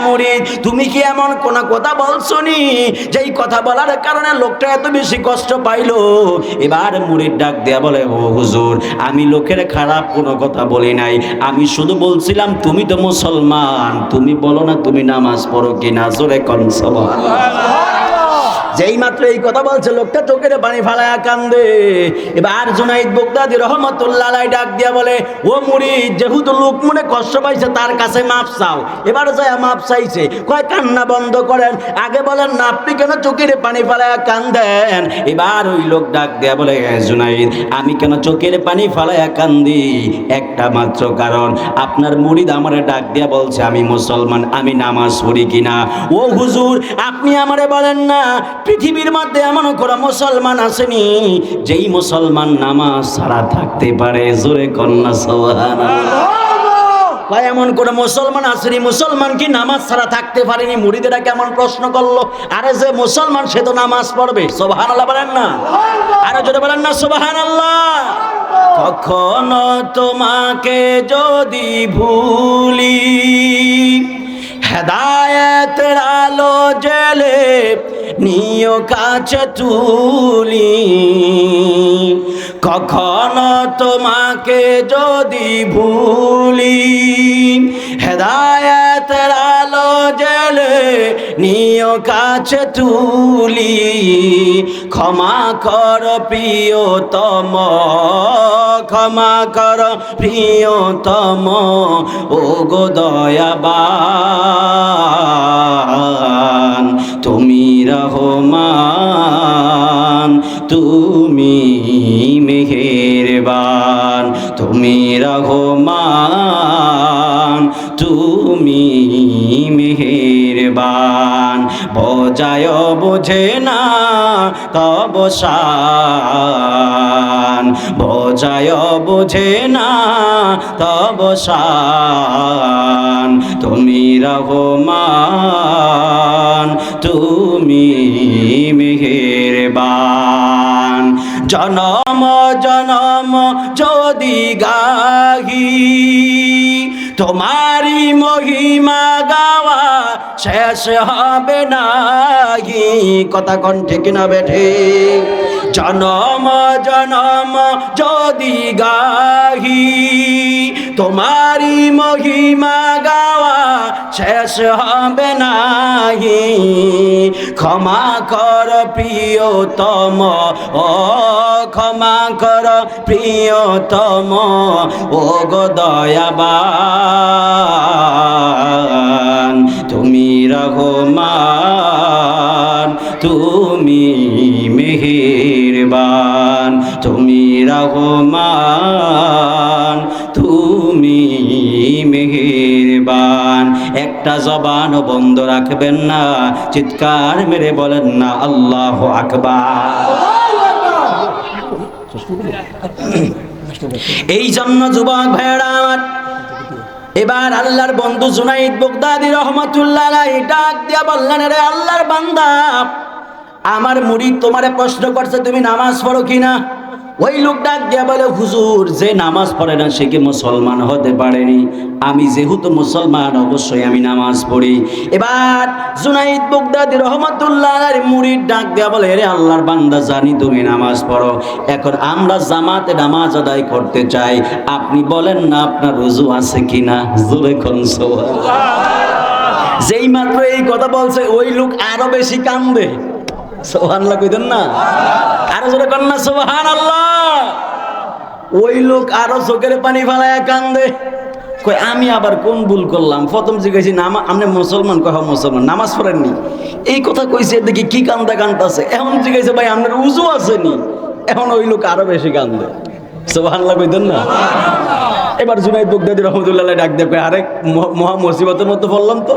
মুরিদ তুমি কি এমন কোন কথা বলছনি যেই কথা বলার কারণে লোকটা এত বেশি কষ্ট পাইলো? এবার মুরিদ ডাক দেয়া বলে, ও হুজুর আমি লোকের খারাপ কোনো কথা বলি নাই, আমি শুধু বলছিলাম তুমি তো মুসলমান, তুমি বলো না তুমি নামাজ পড়ো কিনা? জোরে কোন সুবহানাল্লাহ। যেই মাত্র এই কথা বলছে লোকটা চোখের পানি ফালায়া কান্দে। এবার জুনাইদ বাগদাদী রহমাতুল্লাহ আলাইহি ডাক দিয়া বলে, ও মুরিদ যেহেতু লোক মনে কষ্ট পাইছে তার কাছে মাপ চাও। এবার যায় মাপ চাইছে। কয় কান্না বন্ধ করেন, আগে বলেন না আপনি কেন চোখের পানি ফালায়া কান্দেন? এবার ওই লোক ডাক দিয়া বলে, জুনাইদ আমি কেন চোখের পানি ফালায়া কান্দি? একটা মাত্র কারণ, আপনার মুরিদ আমারে ডাক দিয়া বলছে আমি মুসলমান, আমি নামাজ পড়ি কিনা। ও হুজুর আপনি আমারে বলেন না পৃথিবীর মধ্যে এমন কোন মুসলমান আসেনি যেই মুসলমান নামাজ ছাড়া থাকতে পারে? জোরে কন্যা সুবহানাল্লাহ। ভাই এমন কোন মুসলমান আসেনি মুসলমান কি নামাজ ছাড়া থাকতে পারেনি? মুরিদেরা কেমন প্রশ্ন করলো, আরে যে মুসলমান সে তো নামাজ পড়বে। সুবহানাল্লাহ বলেন না, আরে জোরে বলেন না সুবহানাল্লাহ। কখনো তোমাকে যদি ভুলি, হেদায়েতের আলো জেলে নিও কাছে তুলি। কখনো তোমাকে যদি ভুলি, হেদায়েতের আলো জেলে নিও কাছে তুলি। ক্ষমা কর প্রিয়তম, ক্ষমা কর প্রিয়তম, ও গো দয়াবান তুমি রহমান, তুমি মেহেরবান, তুমি রহমান, তুমি মেহেরবান। বোঝায় বোঝে না তব শান, বোঝায় বোঝে না তব শান, তুমি রহমান, তুমি মেহেরবান। জনম জনম যদি গাহি, তোমারি মহিমা গাওয়া শেষ হবে নাহি। কথা কোন ঠিক না বেঠে? জনম জনম যদি গাহি, তোমারি মহিমা গাওয়া শেষ হবে নাহি। ক্ষমা কর প্রিয়তম, ও ক্ষমা কর প্রিয়তম, ও গো দয়াবান তুমি রহমান, তুমি মেহেরবান, তুমি রহমান, তুমি মেহেরবান। একটা জবান বন্ধ রাখবেন না, চিৎকার মেরে বলেন না আল্লাহু আকবার। এই জন্য যুবক ভাইরা আমার, এবার আল্লাহর বন্ধু জুনাইদ বাগদাদী রহমাতুল্লাহ আলাইহি ডাক দিয়া বললেন, রে আল্লাহর বান্দা, আমার মুরিদ তোমারে প্রশ্ন করছে তুমি নামাজ পড়ো কিনা। ওই লোক ডাক দিয়া বলে, হুজুর যে নামাজ পড়ে না সে কি মুসলমান হতে পারেনি? আমি যেহেতু মুসলমান অবশ্যই আমি নামাজ পড়ি। এবার জুনাইদ বাগদাদী রহমাতুল্লাহ আলাইহির মুরিদ ডাক দিয়া বলে, রে আল্লাহর বান্দা জানি তুমি নামাজ পড়ো, এখন আমরা জামাতে নামাজ আদায় করতে চাই, আপনি বলেন না আপনার রুজু আছে কিনা। জোরে কোন সুবহানাল্লাহ। যেই মাত্র এই কথা বলছে ওই লোক আরো বেশি কান্দে। সুবহানাল্লাহ কইতেন না? আরো জোরে কোন না সুবহানাল্লাহ। ওই লোক আরো চোখের পানি ফেলায় কান্দে, কই আমি আবার কোন ভুল করলাম? প্রথম জিজ্ঞাসি আপনি মুসলমান? কহ মুসলমান। নামাজ পড়েননি? এই কথা কইছে দেখি কি কান্দা কান্দতেছে। এখন জিজ্ঞাসা ভাই আপনার উজু আসেনি? এখন ওই লোক আরো বেশি কান্দে। সুবহানাল্লাহ কইতেন না? এবার জুনাইদ বাগদাদী রহমাতুল্লাহ ডাক দেবে, আরেক মহা মুসিবতের মতো বললাম তো।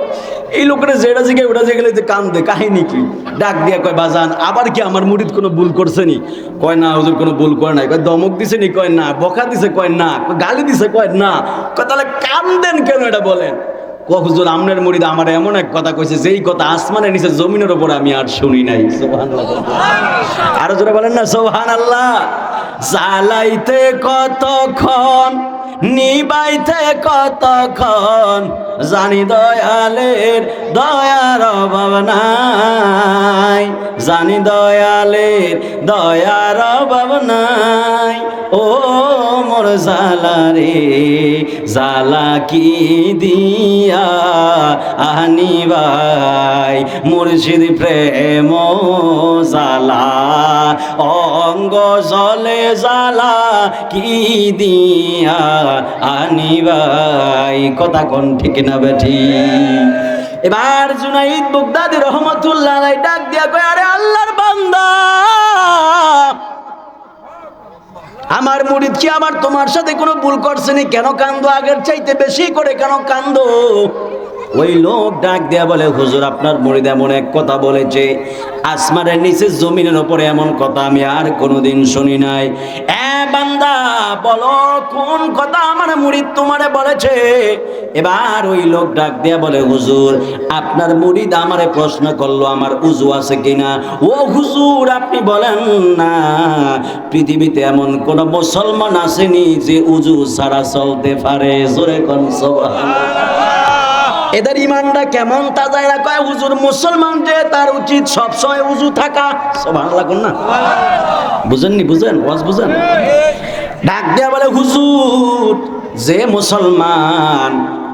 এই লোকেরা যেটা জিগে ওটা জিগেলে যে কান্দে, কাহিনী কি? ডাক দিয়া কয়, বাজান আবার কি আমার মুরিদ কোনো ভুল করছে নি? কয় না হুজুর কোনো ভুল করে নাই। কয় দমক দিছে নি? কয় না। বকা দিছে? কয় না। গালি দিছে? কয় না। কয় তাহলে কান্দেন কেন এটা বলেন? হুজুর আমনের মুরিদ আমার এমন এক কথা কইছে যেই কথা আসমানের নিচে জমিনের উপরে আমি আর শুনি নাই। সুবহানাল্লাহ। আরো জোরে বলেন না সুবহানাল্লাহ। জ্বালাইতে কতক্ষণ, নিবাইতে কতক্ষণ, জানি দয়ালের দয়ার অভাব নাই, জানি দয়ালের দয়ার অভাব নাই। ও মোর জালা রে জালা কি দিয়া আনি ভাই, মুর্শিদ প্রেম জালা অঙ্গ জলে জালা কি দিয়া আনি ভাই। কথা কোন ঠিক না বেঠি? এবার জুনাইদ বাগদাদী রহমাতুল্লাহ আলাইহি ডাক দিয়া কয়, আরে আল্লাহর বান্দা, আমার মুরিদ কি আমার তোমার সাথে কোনো ভুল করছে নি? কেন কান্দো? আগের চাইতে বেশি করে কেন কান্দো? ওই লোক ডাক দেয়া বলে, হুজুর আপনার মুরিদ এমন এক কথা বলেছে, আসমানের নিচে জমিনের উপরে এমন কথা আমি আর কোনোদিন শুনি নাই। বান্দা বলো কোন কথা আমার মুরিদ তোমারে বলেছে? এবার ওই লোক ডাক দেয়া বলে, হুজুর আপনার মুরিদ আমারে প্রশ্ন করলো আমার উজু আছে কিনা। ও হুজুর আপনি বলেন না, পৃথিবীতে এমন কোন মুসলমান আসেনি যে উজু ছাড়া চলতে পারে? জোরে কোন সুবহানাল্লাহ। এদের ইমানটা কেমন তাজা? এরা কয় হুজুর মুসলমান যে তার উচিত সবসময় উজু থাকা। সুবহানাল্লাহ কোন না? বুঝেননি? বুঝেন ওয়াজ বুঝেন? ডাক দেয়া বলে, হুজুর যে মুসলমান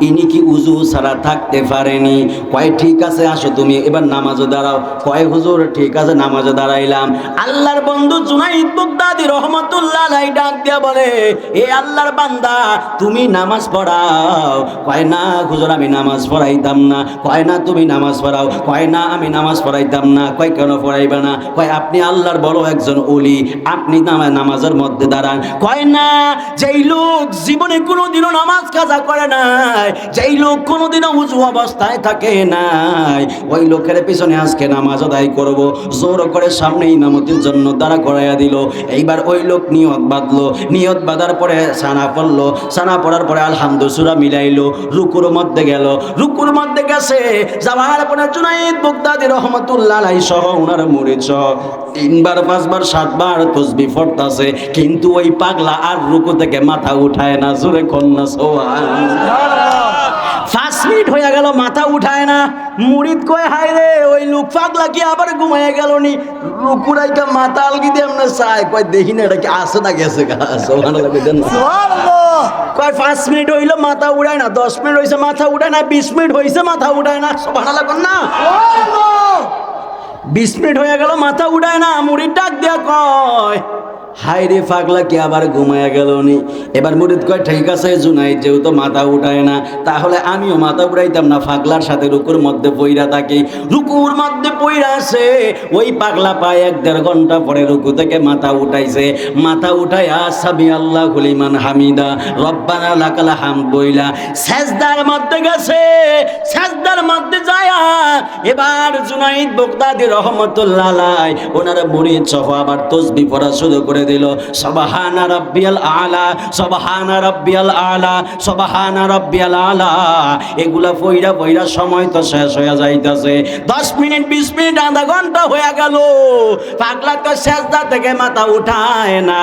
ইনি কি উজু ছাড়া থাকতে পারেনি? কয় ঠিক আছে আসো তুমি এবার নামাজে দাঁড়াও। কয় হুজুর ঠিক আছে নামাজে দাঁড়াইলাম। আল্লাহর বন্ধু জুনাইদ বাগদাদী রহমাতুল্লাহ আলাইহি ডাক দিয়া বলে, এ আল্লাহর বান্দা তুমি নামাজ পড়াও। কয় না হুজুর আমি নামাজ পড়াইতাম না। কয় না তুমি নামাজ পড়াও। কয় না আমি নামাজ পড়াইতাম না। কয় কেন পড়াইবে না? কয় আপনি আল্লাহর বড় একজন ওলি, আপনি নামাজের মধ্যে দাঁড়ান। কয় না, যেই লোক জীবনে কোনোদিনও নামাজ কাজা করে নাই, যেই লোক কোনোদিনও উজু অবস্থায় থাকে নাই, ওই লোকের পিছনে আজকে নামাজ আদায় করব। জোর করে সামনে ইমামতির জন্য দাঁড়া করাইয়া দিল। এইবার ওই লোক নিয়ত বাঁধলো। নিয়ত বাঁধার পরে সানা পড়লো। সানা পড়ার পরে আলহামদুলিল্লাহ সূরা মিলাইলো। রুকুর মধ্যে গেল। রুকুর মধ্যে গেছে, যাওয়ার পরে জুনাইদ বাগদাদী রহমাতুল্লাহ আলাইহি সহ ওনার মুরিদ সহ 3 বার 5 বার 7 বার তাসবিহ পড়তাছে, কিন্তু ওই পাগলা আর রুকু থেকে মাথা উঠায় না। জোরে কন্যা সুবহানাল্লাহ। 5 মিনিট হয়ে গেল মাথা উঠায় না। মুরিদ কয় হায় রে ওই লোক পাগলা কি আবার ঘুমাইয়া গেল নি? রুকুরাইকা মাথা আলগি দিয়ে আমরা চাই। কয় দেখি না এটা কি আসে না গেছে গা। সুবহানাল্লাহ কইতেন না? সুবহানাল্লাহ। কয় 5 মিনিট হইলো মাথা উঠায় না, 10 মিনিট হইছে মাথা উঠায় না, 20 মিনিট হইছে মাথা উঠায় না। সুবহানাল্লাহ কোন না? সুবহানাল্লাহ। 20 মিনিট হয়ে গেল মাথা উঠায় না। মুরিদ ডাক দিয়া কয় হায় রে পাগলা কি আবার ঘুমায়া গেল নি? এবার মুরিদ কয় ঠিক আছে জুনাইদ যেহেতু মাথা উঠায় না, তাহলে আমিও মাথা উঠাইতাম না, পাগলার সাথে রুকুর মধ্যে পইরা থাকি। রুকুর মধ্যে পইরা আছে। ওই পাগলা পায় 1-1.5 ঘন্টা পরে রুকু থেকে মাথা উঠাইছে। মাথা উঠাইয়া সামি আল্লাহু লিমান হামিদা রব্বানা লাকাল হামদ বইলা সেজদার মধ্যে গেছে। সেজদার মধ্যে যায়া এবার জুনাইদ বাগদাদী রহমাতুল্লাহ আলাইহি ওনার মুরিদ সহ আবার তাসবিহ পড়া শুরু করে দিল। সুবহানা রাব্বিয়াল আলা, সুবহানা রাব্বিয়াল আলা, সুবহানা রাব্বিয়াল আলা। এগুলা পইরা পইরা সময় তো শেষ হয়ে যাইতাছে। 10 মিনিট 20 মিনিট আধা ঘন্টা হয়ে গেল। পাগলা তো সেজদা থেকে মাথা উঠায় না।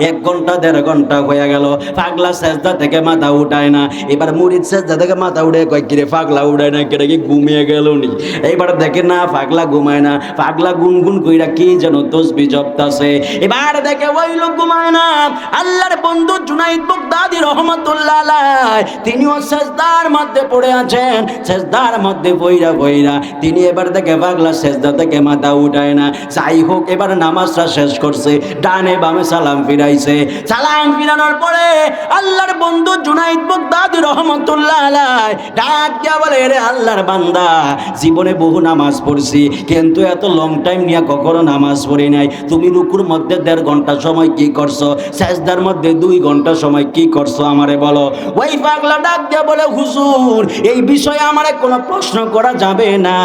1 ঘন্টা 1.5 ঘন্টা হয়ে গেল। পাগলা সেজদা থেকে মাথা উঠায় না। এবার মুরিদ সেজদা থেকে মাথা উঠে কয় কিরে পাগলা উঠায় না, কেটে কি ঘুমিয়ে গেল নি? এইবার দেখে না পাগলা ঘুমায় না। পাগলা গুনগুন কইরা কি যেন তাসবিহ জপতাছে। এবার দেখে ওই লোক ঘুমায় না। আল্লাহর বন্ধু জুনাইদ বাগদাদী রহমাতুল্লাহ আলাইহি তিনিও সেজদার মধ্যে পড়ে আছেন। সেজদার মধ্যে পইরা পইরা তিনি এবার দেখে পাগলা সেজদা থেকে মাথা উঠায় না। যাই হোক এবার নামাজটা শেষ করছে, ডানে বামে সালাম ফিরাইছে। সালাম ফিরানোর পরে আল্লাহর বন্ধু জুনাইদ বাগদাদী রহমাতুল্লাহ আলাইহি ডাক দিয়া বলে, রে আল্লাহর বান্দা জীবনে বহু নামাজ পড়ছি, কিন্তু এত লং টাইম নিয়ে কখনো নামাজ পড়ি নাই। তুমি রুকুর মধ্যে 1.5 ঘন্টা সময় কি করছো? সেজদার মধ্যে 2 ঘন্টা সময় কি করছো আমারে বলো। ওই পাগলা ডাক দিয়া বলে, হুজুর এই বিষয়ে আমারে কোনো প্রশ্ন করা যাবে না,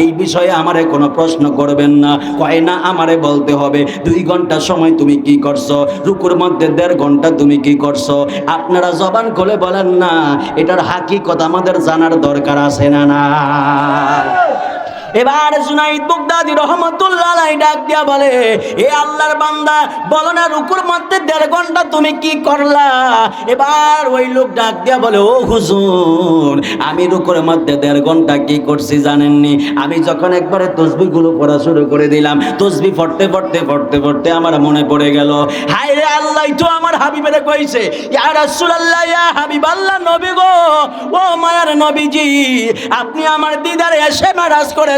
এই বিষয়ে আমারে কোনো প্রশ্ন করবেন না। কয় না আমারে বলতে হবে 2 ঘন্টা সময় তুমি কি করছো, রুকুর মধ্যে 1.5 ঘন্টা তুমি কি করছো। আপনারা জবান খুলে বলেন না, এটার হাকিকত আমাদের জানার দরকার আছে না? না। এবার জুনাইদ বাগদাদী রহমাতুল্লাহ আলাইহি ডাক দিয়া বলে, এ আল্লাহর বান্দা বলো না রুকুর মধ্যে 1.5 ঘন্টা তুমি কি করলা? এবার ওই লোক ডাক দিয়া বলে, ও হুজুর আমি রুকুর মধ্যে 1.5 ঘন্টা কি করছি জানেননি? আমি যখন একবারে তাসবিহগুলো পড়া শুরু করে দিলাম, তাসবিহ পড়তে পড়তে পড়তে পড়তে আমার মনে পড়ে গেল, হায় রে আল্লাহ তো আমার হাবিবের কইছে, ইয়া রাসূলুল্লাহ ইয়া হাবিবাল্লাহ নবী গো, ও মায়ার নবীজি আপনি আমার দিদারে এসে মেরাজ করে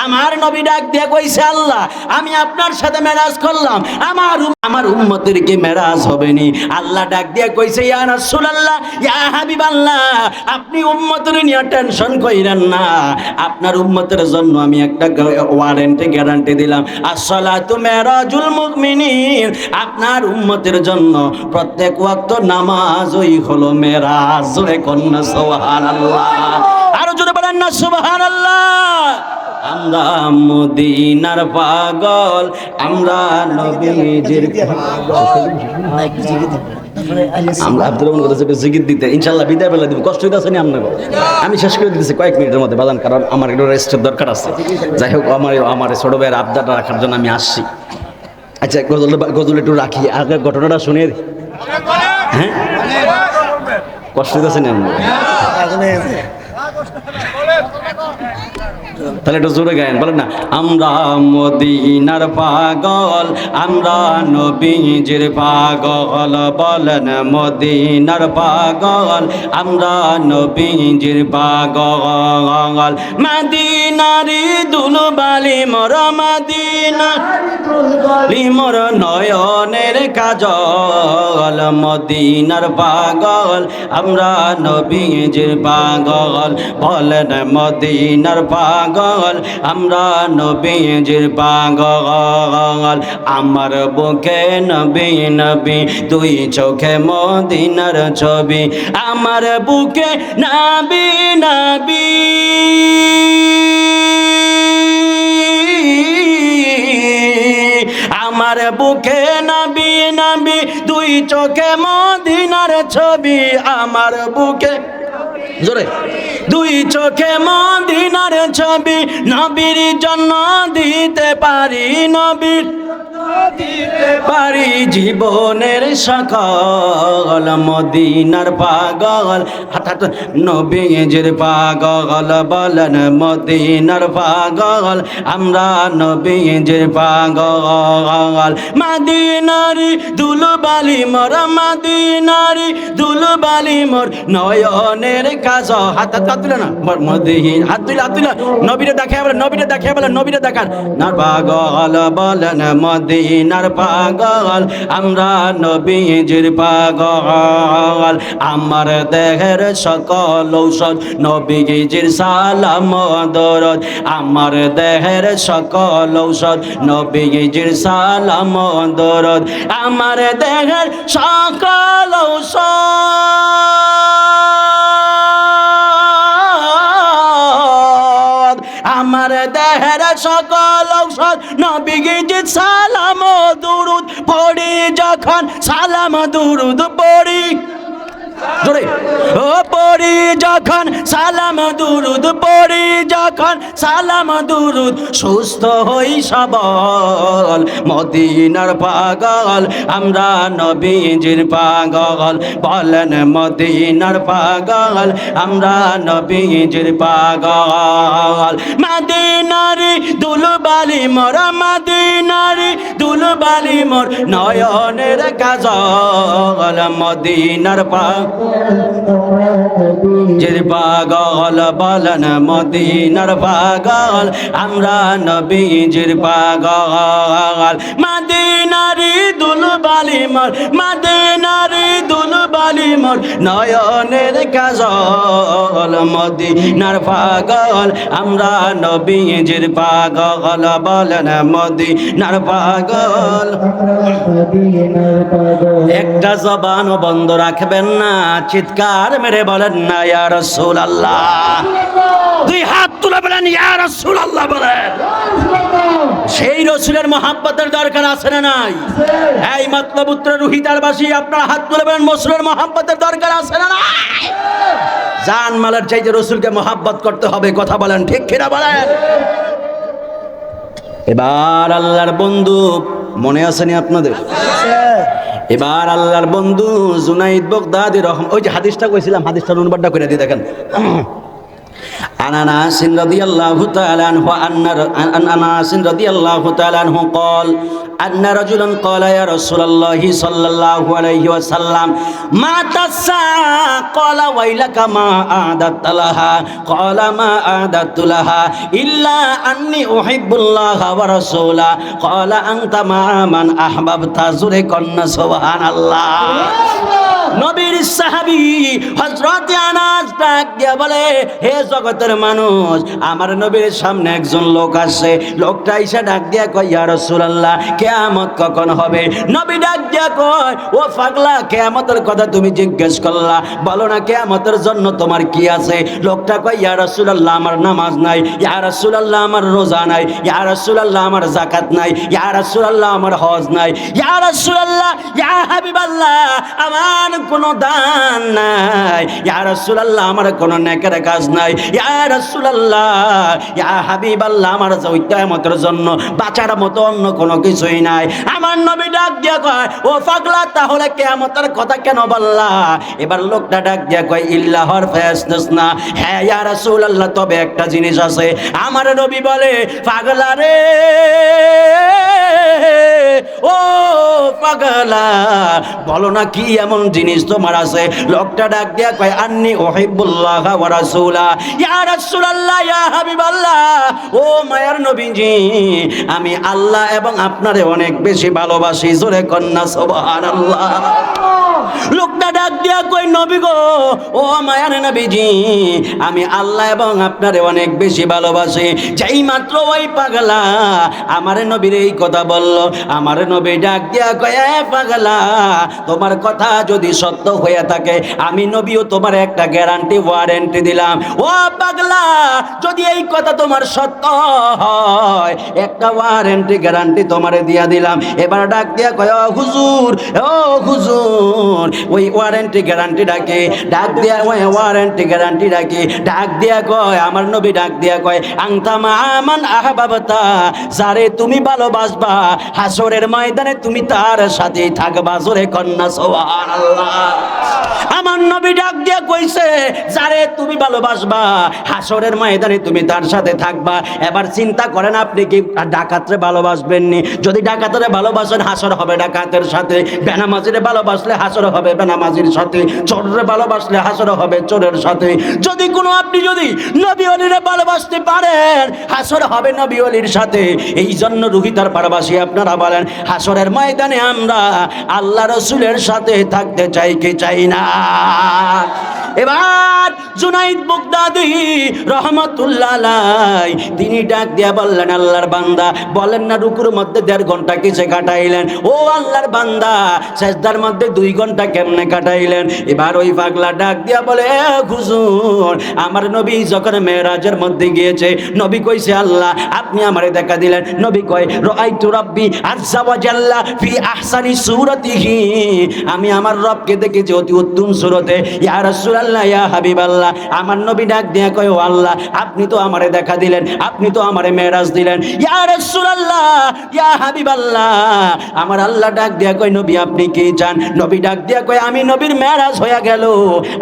আমার নবী ডাক দিয়ে কইছে, আল্লাহ আমি আপনার সাথে মেরাজ করলাম, আমার উম্মতের কি মেরাজ হবে নি? আল্লাহ ডাক দিয়ে কইছে, ইয়া রাসূলুল্লাহ ইয়া হাবিবাল্লাহ আপনি উম্মতের নিয়ে টেনশন কইরেন না, আপনার উম্মতের জন্য আমি একটা ওয়ারেন্টি গ্যারান্টি দিলাম, আসসালাতু মেরাজুল মুমিনিন, আপনার উম্মতের জন্য প্রত্যেক ওয়াক্ত নামাজই হলো মেরাজ। জোরে কন্যা সুবহানাল্লাহ। আল্লাহ। আরো জোরে বলেন না সুবহানাল্লাহ। আমরা মদিনার পাগল, আমরা নবীজির আমরা আব্দুর রহমান কথা জিকির দিতে ইনশাআল্লাহ বিদায় বেলা দিব। কষ্ট হইতেছে না আপনাকে? আমি শেষ করে দিতেছি কয়েক মিনিটের মধ্যে বাজান, কারণ আমার একটু রেস্টের দরকার আছে। যাই হোক, আমার ছোট ভাইয়ের আবদারটা রাখার জন্য আমি আসছি। আচ্ছা, গজল একটু রাখি, আগে ঘটনাটা শুনে। হ্যাঁ, কষ্ট হইতেছে না আপনাকে? তাহলে একটু জোরে গায়েন, বলেন না। আমরা মদিনার পাগল, আমরা নবীজির পাগল, বলেন মদিনার পাগল, আমরা নবীজির পাগল। মদিনারি দুলবালি মোর, মদিনারি মোর নয়নের কাজল, মদিনার পাগল, আমরা নবীজির পাগল, বলেন মদিনার পাগল, আমরা নবীজির পাগল। আমার বুকে নবী নবী, দুই চোখে মদিনার ছবি, আমার বুকে নবী নবী, আমার বুকে নবী নবী, দুই চোখে মদিনার ছবি, আমার বুকে জোরে দুই চোখে মদিনার ছবি, নবীর জন্য দিতে পারি, নবীর পারি জীবনের সকল, মদিনার পাগল, হঠাৎ নবীজির পাগল, বলেন মদিনার পাগল, আমরা নবীজির পাগল। মদিনারি দুলবালি মোর, মদিনারি দুলবালি মোর নয়নের কাজ। হাত তুলে না, মদিন হাত তুলে, হাত তুলে নবীরে দেখে বলে, নবীরে দেখে বলে, নবীরে দেখান না পাগল, বলেন মদিনার পাগল, আমরা নবীজির পাগল। আমার দেহের সকল ঔষধ নবীজির সালাম দরদ, আমার দেহের সকল ঔষধ নবীজির সালাম দরদ, আমার দেহের সকল ঔষধ, আমার দেহের সকল ঔষধ নবীজির সালাম দুরুদ পড়ি, যখন সালাম দুরুদ পড়ি, জোরে ও পড়ি যখন সালাম দুরুদ পড়ি, যখন সালাম দুরুদ সুস্থ হই সবল, মদিনার পাগল, আমরা নবীজির পাগল, বলেন মদিনার পাগল, আমরা নবীজির পাগল। মদিনারি দুলবালি মোর, মদিনারি দুলবালি মোর নয়নের কাজল, মদিনার নবীজির পাগল, বলেন মদিনার পাগল, আমরা নবীজির পাগল। মদিনারি দুলবালি মোর, মদিনারি দুলবালি মোর নয়নের কাজল, মদিনার পাগল, আমরা নবীজির পাগল, বলেন মদিনার পাগল। একটা জবান বন্ধ রাখবেন না, চিৎকার মেরে বলেন না ইয়া রাসূলুল্লাহ। দুই হাত তুলে বলেন ইয়া রাসূলুল্লাহ বলেন। সেই রসুলের মহাব্বতের দরকার আছে না নাই? এই মতলবপুত্র রুহিদারবাসী, আপনারা হাত তুলে বলেন রসুলের মহাব্বতের দরকার আছে না নাই? জান মালের চাইতে রসুলকে মহাব্বত করতে হবে, কথা বলেন ঠিক কিনা বলেন। এবার আল্লাহর বন্ধু মনে আসেনি আপনাদের? এবার আল্লাহর বন্ধু জুনাইদ বাগদাদি ওই যে হাদিসটা কইছিলাম, হাদিসটা অনুবাদটা করে দিয়ে দেখেন। আনাস রাদিয়াল্লাহু তাআলা আনহু আনাস রাদিয়াল্লাহু তাআলা আনহু قال أن رجلا قال يا رسول الله صلى الله عليه وسلم مات الساعة قال ويلك ما أعددت لها قال ما أعددت لها إلا أني أحب الله ورسوله قال أنت مع من أحببت زركن سبحان الله। নবীর সাহাবী হযরত আনাস ডাক দিয়া বলে, হে জগতের মানুষ, আমার নবীর সামনে একজন লোক আসছে। লোকটা এসে ডাক দিয়া কয়, ইয়া রাসূলুল্লাহ, কিয়ামত কখন হবে? নবী ডাক দিয়া কয়, ও পাগলা, কিয়ামতের কথা তুমি জিজ্ঞেস করলা, বলো না কিয়ামতের জন্য তোমার কি আছে? লোকটা কয়, ইয়া রাসূলুল্লাহ, আমার নামাজ নাই, ইয়া রাসূলুল্লাহ, আমার রোজা নাই, ইয়া রাসূলুল্লাহ, আমার যাকাত নাই, ইয়া রাসূলুল্লাহ, আমার হজ নাই, ইয়া রাসূলুল্লাহ, ইয়া হাবিবাল্লাহ, আমার কোনো দান নাই, ইয়া রাসূলুল্লাহ, আমার কোনো নেকের কাজ নাই, ইয়া রাসূলুল্লাহ, ইয়া হাবিবাল্লাহ, আমার কিয়ামতের জন্য বাঁচার মতো অন্য কোনো কিছুই নাই। আমার নবী ডাক দিয়া কয়, ও পাগলা, তাহলে কিয়ামতের কথা কেন বললা? এবার লোকটা ডাক দিয়া কয়, ইল্লাহর ফায়াসনাসনা, হ্যাঁ ইয়া রাসূলুল্লাহ, তবে একটা জিনিস আছে। আমার নবী বলে, পাগলা রে, ও পাগলা, বলো না কি এমন জিনিস তোমার আছে? লোকটা ডাক দিয়া কয়, আন্নী উহিব্বুল্লাহ ওয়া রাসূলা, ইয়া রাসূলুল্লাহ, ইয়া হাবিবাল্লাহ, ও মায়ার নবীজি, আমি আল্লাহ এবং আপনারে অনেক বেশি ভালোবাসি। জোরে কন্যা সুবহানাল্লাহ। লোকটা ডাক দিয়া কই, নবী গো, ও মায়ার নবীজি, আমি আল্লাহ এবং আপনারে অনেক বেশি ভালোবাসি। যেই মাত্র ওই পাগলা আমার নবীর এই কথা বলল, আমার নবী ডাক দিয়া কয়, এ পাগলা, তোমার কথা যদি সত্য হয়ে থাকে, আমি নবীও তোমার একটা গ্যারান্টি, ওয়ারেন্টি দিলাম। ও পাগলা, যদি এই কথা তোমার সত্য হয়, একটা ওয়ারেন্টি, গ্যারান্টি তোমারে দিয়া দিলাম। এবার ডাক দিয়া কয়, ও হুজুর, ও হুজুর, ওই ওয়ারেন্টি গ্যারান্টি ডাকে, ডাক দিয়া ওই ওয়ারেন্টি গ্যারান্টি ডাকে, ডাক দিয়া কয়, আমার নবী ডাক দিয়া কয়, আনতা মান আহবাবতা, যারে তুমি ভালোবাসবা, হাসরের ময়দানে তুমি তার সাথেই থাকবা। জোরে কন্যা সুবহানাল্লাহ। আমার নবী ডাক দিয়া কইছে, যারে তুমি ভালোবাসবা, হাসরের ময়দানে তুমি তার সাথে থাকবা। এবার চিন্তা করেন, আপনি কি ডাকাতরে ভালোবাসবেননি? যদি ডাকাতরে ভালোবাসেন, হাসর হবে ডাকাতের সাথে। বেনামাজিরে ভালোবাসলে হাসর হবে বেনামাজির সাথে। চোরের ভালোবাসলে হাসর হবে চোরের সাথে। যদি কোনো আপনি যদি নবী ওলিরে ভালোবাসতে পারেন, হাসর হবে নবী ওলির সাথে। এই জন্য রুহিতার পারবাসী আপনারা বলেন, হাসরের ময়দানে আমরা আল্লাহ রসুলের সাথে থাকতে চাই কি চাই না? এবার জুনাইদ বাগদাদি রহমাতুল্লাহ আলাইহি তিনি ডাক দিয়া বললেন, আল্লাহর বান্দা, বলেন না রুকুর মধ্যে 1.5 ঘন্টা কিসে কাটাইলেন? ও আল্লাহর বান্দা, সেজদার মধ্যে 2 ঘন্টা কেমনে কাটাইলেন? এবার ওই পাগলা ডাক দিয়া বলে, হুজুর, আমার নবী যখন মেরাজের মধ্যে গিয়েছে, নবী কইছে, আল্লাহ আপনি আমারে দেখা দিলেন। নবী কয়, রাআইতু রাব্বি আযজা ওয়া জাল্লা ফি আহসানি সূরাতিহি, আমি আমার রবকে দেখেছি অতি উত্তম সূরতে। ইয়া রাসূলুল্লাহ, ইয়া হাবিবাল্লাহ, আমার নবী ডাক দিয়া কয়, ও আল্লাহ, আপনি তো আমারে দেখা দিলেন, আপনি তো আমারে মেরাজ দিলেন। ইয়া রাসূলুল্লাহ, ইয়া হাবিবাল্লাহ, আমার আল্লাহ ডাক দিয়া কয়, নবী আপনি কি চান? নবী ডাক দিয়া কয়, আমি নবীর মেরাজ হয়ে গেল,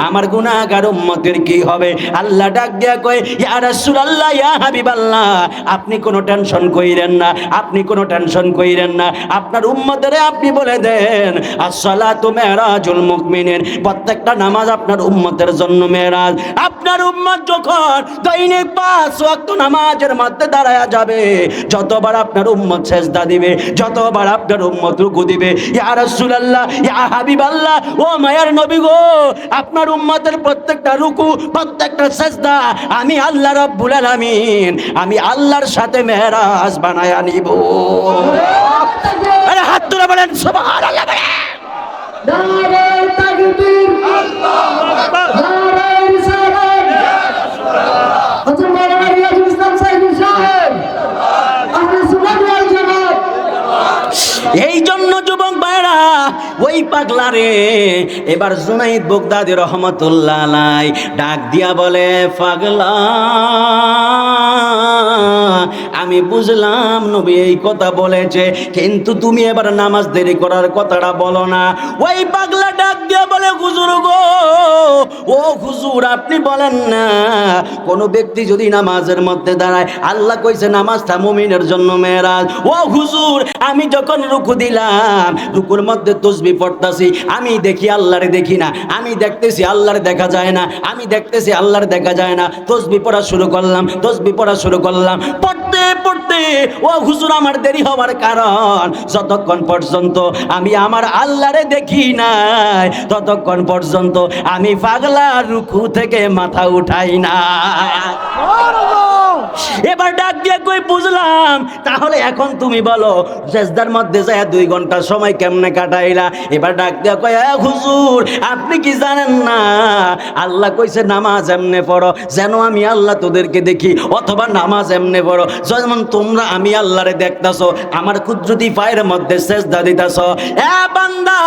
আমার গুনাহগার উম্মতের কি হবে? আল্লাহ ডাক দিয়া কয়, ইয়া রাসূলুল্লাহ, ইয়া হাবিবাল্লাহ, আপনি কোনো টেনশন কইরেন না, আপনি কোনো টেনশন কইরেন না, আপনার উম্মতেরে আপনি বলে দেন, আসসালাতু মেরাজুল মুমিনিন, প্রত্যেকটা নামাজ আপনার উম্মতের জন্য মেরাজ। আপনার উম্মত যখন দৈনিক 5 ওয়াক্ত নামাজের মধ্যে দাঁড়ায়া যাবে, যতবার আপনার উম্মত সেজদা দিবে, যতবার আপনার উম্মত রুকু দিবে, ইয়া রাসূলুল্লাহ, ইয়া হাবিবাল্লাহ, ও মায়ার নবী গো, আপনার উম্মতের প্রত্যেকটা রুকু, প্রত্যেকটা সেজদা আমি আল্লাহ রাব্বুল আলামিন, আমি আল্লাহর সাথে মেরাজ বানায়া নিব। আরে হাত তুলে বলেন সুবহানাল্লাহ। নারে তাকবীর, আল্লাহু আকবার, নারে রিসালাত, হযরত মাওলানা রিয়াজুল ইসলাম সাইদি সাহেব, আহলে সুন্নাত ওয়াল জামাত। এই জন্য যুবক ভাইরা, ওই পাগলারে এবার জুনাইদ বাগদাদি রহমাতুল্লাহ আলাইহি ডাক দিয়া বলে, পাগলা, আমি বুঝলাম নবী এই কথা বলেছে, কিন্তু তুমি এবার নামাজ দেরি করার কথাটা বলো না। ওই পাগলা ডাক দিয়া বলে, হুজুর গো, ও হুজুর, আপনি বলেন না, কোন ব্যক্তি যদি নামাজের মধ্যে দাঁড়ায়, আল্লাহ কইছে নামাজটা মুমিনের জন্য মেরাজ। ও হুজুর, আমি যখন রুকু দিলাম, রুকুর মধ্যে তাসবিহ পড়তাছি, আমি দেখি আল্লাহরে দেখি না, আমি দেখতেছি আল্লাহরে দেখা যায় না, আমি দেখতেছি আল্লাহরে দেখা যায় না। তাসবিহ পড়া শুরু করলাম, তাসবিহ পড়া শুরু করলাম, পড়তে পড়তে ও হুজুর আমার দেরি হওয়ার কারণ যতক্ষণ পর্যন্ত আমি আমার আল্লাহরে দেখি নাই ততক্ষণ পর্যন্ত আমি পাগলা রুকু থেকে মাথা উঠাই না। এবার ডাক দিয়ে কই বুঝলাম, তাহলে এখন তুমি বলো সেজদার মধ্যে যায় 2 ঘন্টা সময় কেমনে কাটাইলা? এবার ডাক দিয়ে কয় হুজুর আপনি কি জানেন না আল্লাহ কইছে নামাজ এমনে পড়ো যেন আমি আল্লাহ তোদেরকে দেখি, অথবা নামাজ এমনে পড়ো যেমন তোমরা আমি আল্লাহরে দেখতাছো আমার কুদরতি পায়ের মধ্যে সেজদা দিতাছো। এ বান্দা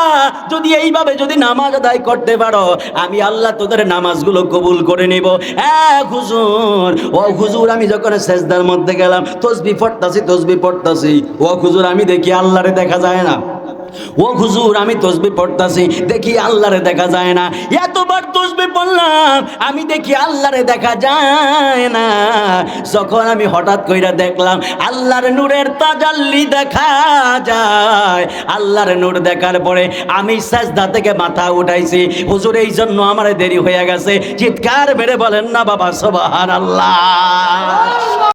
যদি এইভাবে যদি নামাজ আদায় করতে পারো আমি আল্লাহ তোদের নামাজগুলো কবুল করে নিব। হুজুর ও হুজুর আমি যখন সেজদার মধ্যে গেলাম তসবিহ পড়তাছি ও হুজুর আমি দেখি আল্লাহরে দেখা যায় না। ও হুজুর আমি তসবিহ পড়তাছি দেখি আল্লাহরে দেখা যায় না। এতবার তসবিহ পড়লাম আমি দেখি আল্লাহরে দেখা যায় না। যখন আমি হঠাৎ কইরা দেখলাম আল্লাহর নূরের তাজাল্লি দেখা যায়, আল্লাহর নূর দেখার পরে আমি সাজদা থেকে মাথা উঠাইছি। হুজুর এই জন্য আমার দেরি হয়ে গেছে। চিৎকার মেরে বলেন না বাবা সুবহানাল্লাহ।